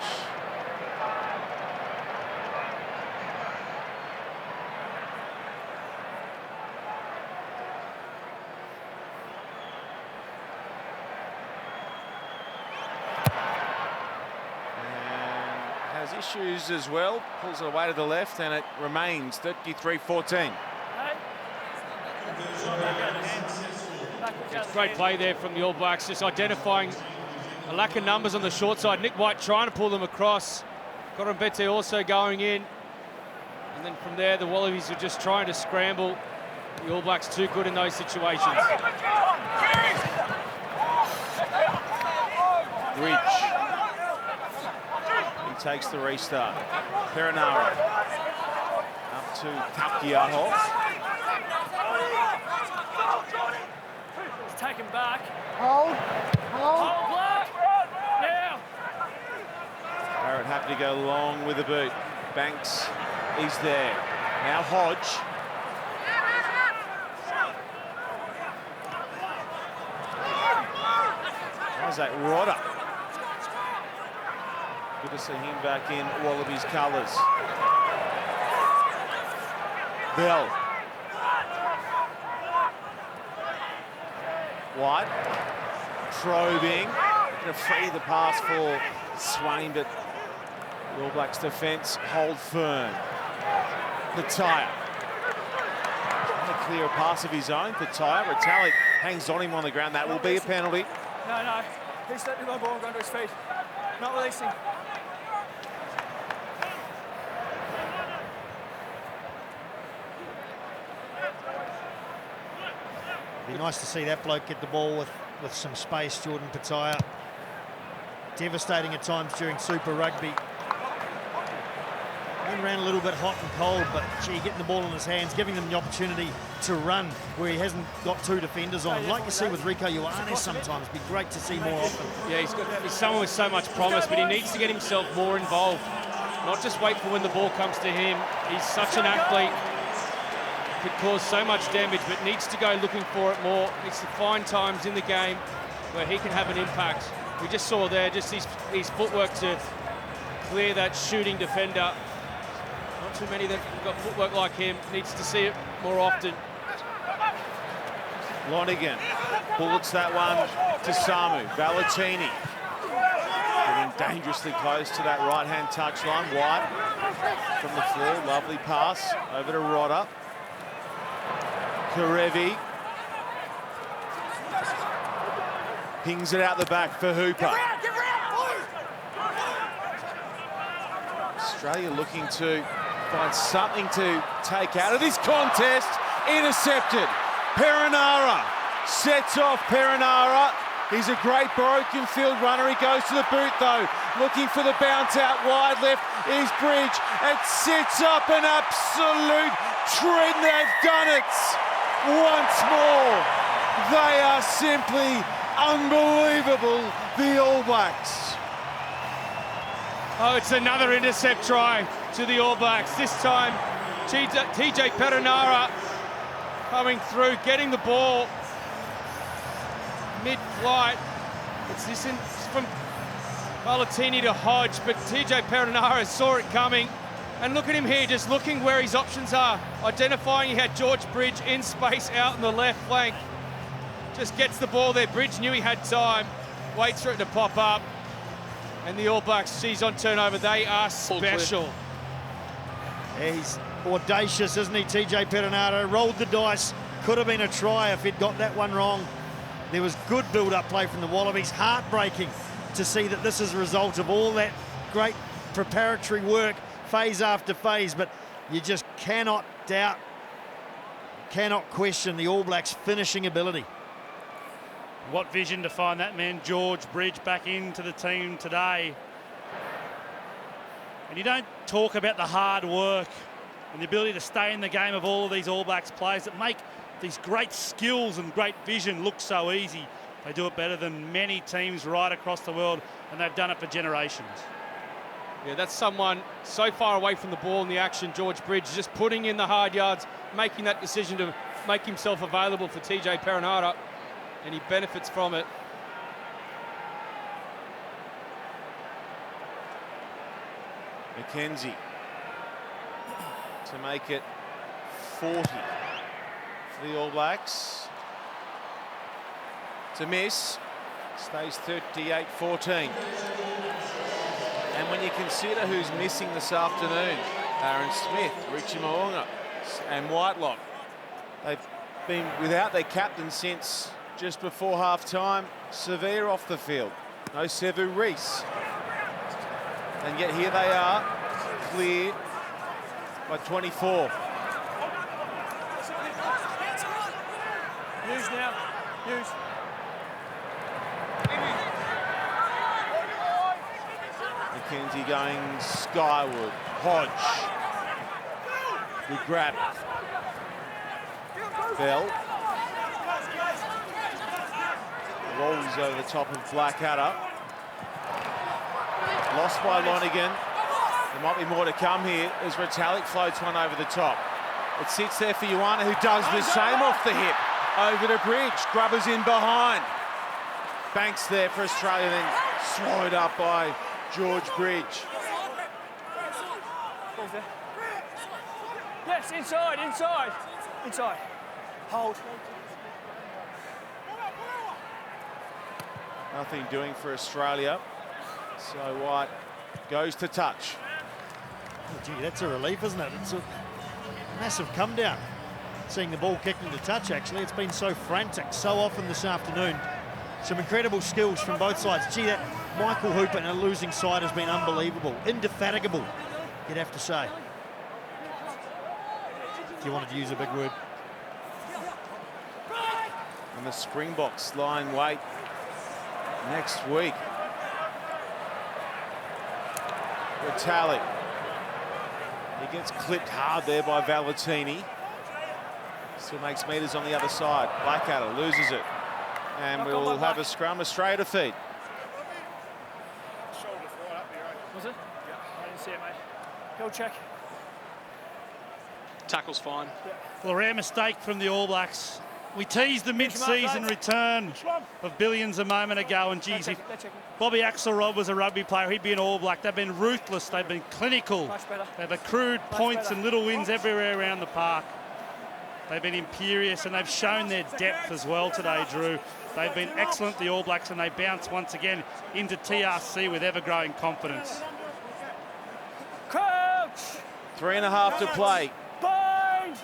And has issues as well, pulls it away to the left, and it remains 33-14. It's great play there from the All Blacks, just identifying a lack of numbers on the short side. Nick White trying to pull them across. Korombete also going in. And then from there, the Wallabies are just trying to scramble. The All Blacks too good in those situations. Bridge. He takes the restart. Perenara up to Takiaho. Take him back. Hold. Hold, Black. Now. Barrett happy to go long with the boot. Banks is there. Now Hodge. How's that Rodder? Good to see him back in Wallabies colours. Bell. White, probing, going to free the pass for Swain, but the All Blacks defence hold firm. Petaia, trying to clear a pass of his own. Petaia, Retallick hangs on him on the ground. That will be a penalty. No. He's letting the ball go under his feet. Not releasing. Be nice to see that bloke get the ball with some space, Jordan Petaia. Devastating at times during Super Rugby. Then ran a little bit hot and cold, but gee, getting the ball in his hands, giving them the opportunity to run where he hasn't got 2 defenders on. Like you see with Rieko Ioane sometimes. Be great to see more often. Yeah, he's someone with so much promise, but he needs to get himself more involved. Not just wait for when the ball comes to him. He's such an athlete. Could cause so much damage, but needs to go looking for it more. Needs to find times in the game where he can have an impact. We just saw there just his footwork to clear that shooting defender. Not too many that have got footwork like him. Needs to see it more often. Lonigan bullets that one to Samu. Valentini getting dangerously close to that right-hand touchline. White from the floor, lovely pass over to Rodder. Karevi pings it out the back for Hooper. Australia looking to find something to take out of this contest. Intercepted. Perenara sets off Perenara. He's a great broken field runner. He goes to the boot though, looking for the bounce out wide left is Bridge. It sets up an absolute trend. They've done it once more. They are simply unbelievable, the All Blacks. Oh, it's another intercept try to the All Blacks. This time, TJ Perenara coming through, getting the ball mid-flight. It's from Valentini to Hodge, but TJ Perenara saw it coming. And look at him here, just looking where his options are. Identifying he had George Bridge in space out on the left flank. Just gets the ball there. Bridge knew he had time. Waits for it to pop up. And the All Blacks, she's on turnover. They are special. Yeah, he's audacious, isn't he, TJ Perenara? Rolled the dice. Could have been a try if he'd got that one wrong. There was good build-up play from the Wallabies. Heartbreaking to see that this is a result of all that great preparatory work, phase after phase, but You just cannot doubt, cannot question the All Blacks' finishing ability. What vision to find that man George Bridge back into the team today. And you don't talk about the hard work and the ability to stay in the game of all of these All Blacks players that make these great skills and great vision look so easy. They do it better than many teams right across the world, and they've done it for generations. Yeah, that's someone so far away from the ball in the action, George Bridge, just putting in the hard yards, making that decision to make himself available for TJ Perenara, and he benefits from it. McKenzie to make it 40 for the All Blacks. To miss, stays 38-14. And when you consider who's missing this afternoon, Aaron Smith, Richie Mo'unga and Whitelock, they've been without their captain since just before half-time. Severe off the field. No Sevu Reece. And yet here they are, clear by 24. Use now. Use. McKenzie going skyward. Hodge. Good grab. Bell. Rolls over the top of Blackadder. Lost by Lonergan. There might be more to come here as Retallick floats one over the top. It sits there for Ioana, who does the same off the hip. Over to Bridge. Grubbers in behind. Banks there for Australia, then swallowed up by George Bridge. Yes, inside, inside. Inside. Hold. Nothing doing for Australia. So White goes to touch. Oh, gee, that's a relief, isn't it? It's a massive come down. Seeing the ball kicking to touch, actually. It's been so frantic so often this afternoon. Some incredible skills from both sides. Gee, that Michael Hooper in a losing side has been unbelievable. Indefatigable, you'd have to say. If you wanted to use a big word. And the Springboks lying wait next week. Retallick. He gets clipped hard there by Valentini. Still makes meters on the other side. Blackadder loses it. And we'll have a scrum, Australia to feed. Was it? Yeah. I didn't see it, mate. Go check. Tackle's fine. Well, a rare mistake from the All Blacks. We teased the mid-season return of Billions a moment ago, and geez, if Bobby Axelrod was a rugby player, he'd be an All Black. They've been ruthless, they've been clinical. They've accrued points and little wins everywhere around the park. They've been imperious, and they've shown their depth as well today, Drew. They've been excellent, the All Blacks, and they bounce once again into TRC with ever-growing confidence. Crouch! 3.5 to play. Bind!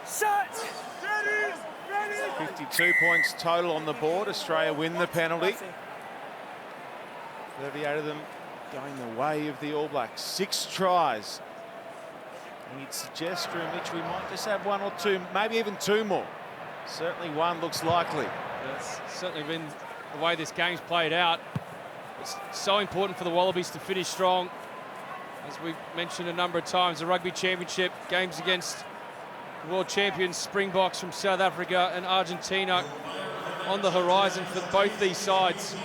Set! 52 points total on the board. Australia win the penalty. 38 of them going the way of the All Blacks. 6 tries. And you'd suggest, Drew Mitch, we might just have 1 or 2, maybe even 2 more. Certainly 1 looks likely. It's certainly been the way this game's played out. It's so important for the Wallabies to finish strong. As we've mentioned a number of times, the Rugby Championship games against the world champions Springboks from South Africa and Argentina on the horizon for both these sides.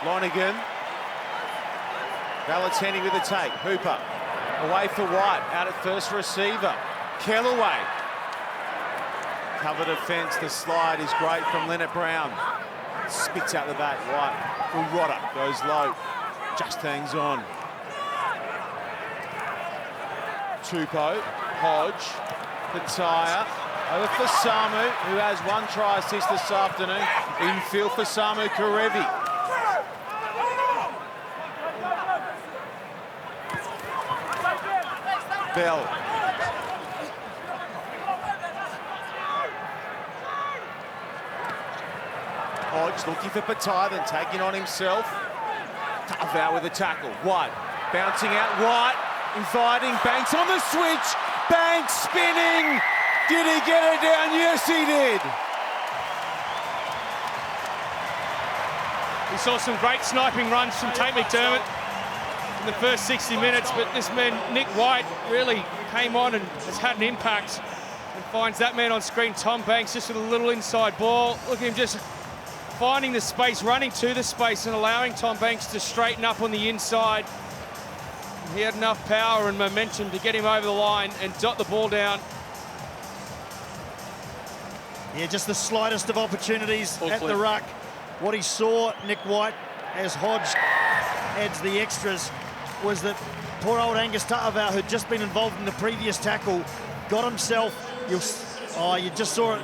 Lonergan. Valentini with a take. Hooper away for White. Out at first receiver. Kellaway. Cover defence. The slide is great from Leonard Brown. Spits out the back. White. Rodder goes low. Just hangs on. Tupou. Hodge. Pataya. Over for Samu, who has 1 try assist this afternoon. Infield for Samu Karevi. Bell. Hodge looking for Patai, then taking on himself. Tough out with the tackle. White bouncing out. White inviting Banks on the switch. Banks spinning. Did he get it down? Yes, he did. We saw some great sniping runs from Tate McDermott in the first 60 minutes, but this man, Nick White, really came on and has had an impact and finds that man on screen, Tom Banks, just with a little inside ball. Look at him just finding the space, running to the space and allowing Tom Banks to straighten up on the inside. He had enough power and momentum to get him over the line and dot the ball down. Yeah, just the slightest of opportunities at the ruck. What he saw, Nick White, as Hodge adds the extras, was that poor old Angus Ta'avao, who'd just been involved in the previous tackle, got himself, you just saw it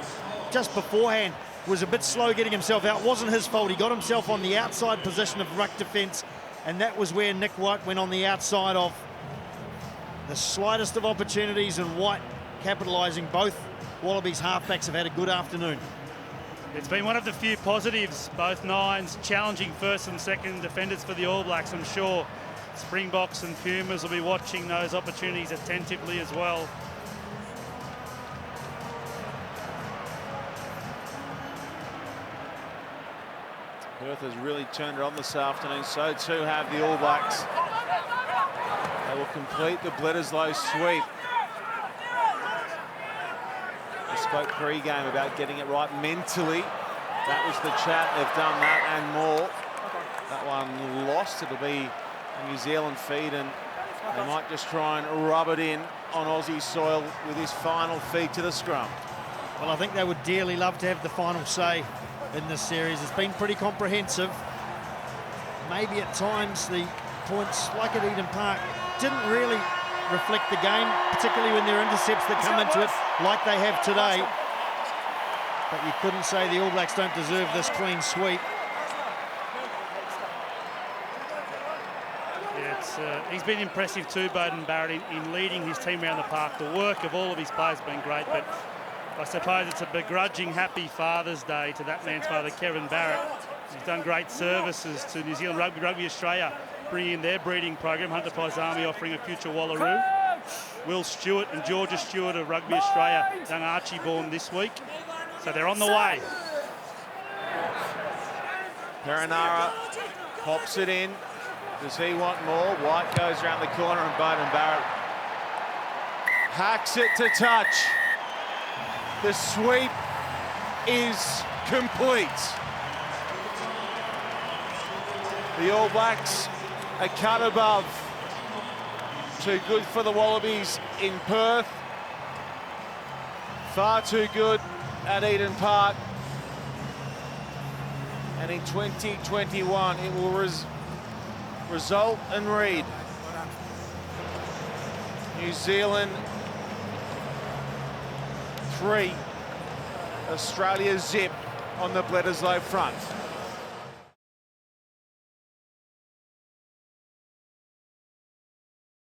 just beforehand, was a bit slow getting himself out. Wasn't his fault. He got himself on the outside position of ruck defence, and that was where Nick White went on the outside of. The slightest of opportunities, and White capitalising. Both Wallabies halfbacks have had a good afternoon. It's been one of the few positives, both nines challenging first and second defenders for the All Blacks. I'm sure Springboks and Pumas will be watching those opportunities attentively as well. Perth has really turned it on this afternoon, so too have the All Blacks. They will complete the Bledisloe sweep. We spoke pre-game about getting it right mentally. That was the chat. They've done that and more. That one lost. It'll be a New Zealand feed, and they might just try and rub it in on Aussie soil with his final feed to the scrum. Well, I think they would dearly love to have the final say in this series. It's been pretty comprehensive. Maybe at times the points, like at Eden Park, didn't really reflect the game, particularly when there are intercepts that come into it like they have today. But you couldn't say the All Blacks don't deserve this clean sweep. Yeah, he's been impressive too, Beauden Barrett, in leading his team around the park. The work of all of his players has been great, but I suppose it's a begrudging happy Father's Day to that man's father, Kevin Barrett. He's done great services to New Zealand Rugby Australia, bringing in their breeding program. Hunter Paisami offering a future Wallaroo. Will Stewart and Georgia Stewart of Rugby Australia, young Archie born this week. So they're on the way. Perenara pops it in. Does he want more? White goes around the corner, and Beauden Barrett hacks it to touch. The sweep is complete. The All Blacks a cut above. Too good for the Wallabies in Perth. Far too good at Eden Park. And in 2021, it will result and read New Zealand 3, Australia zip on the Bledisloe front.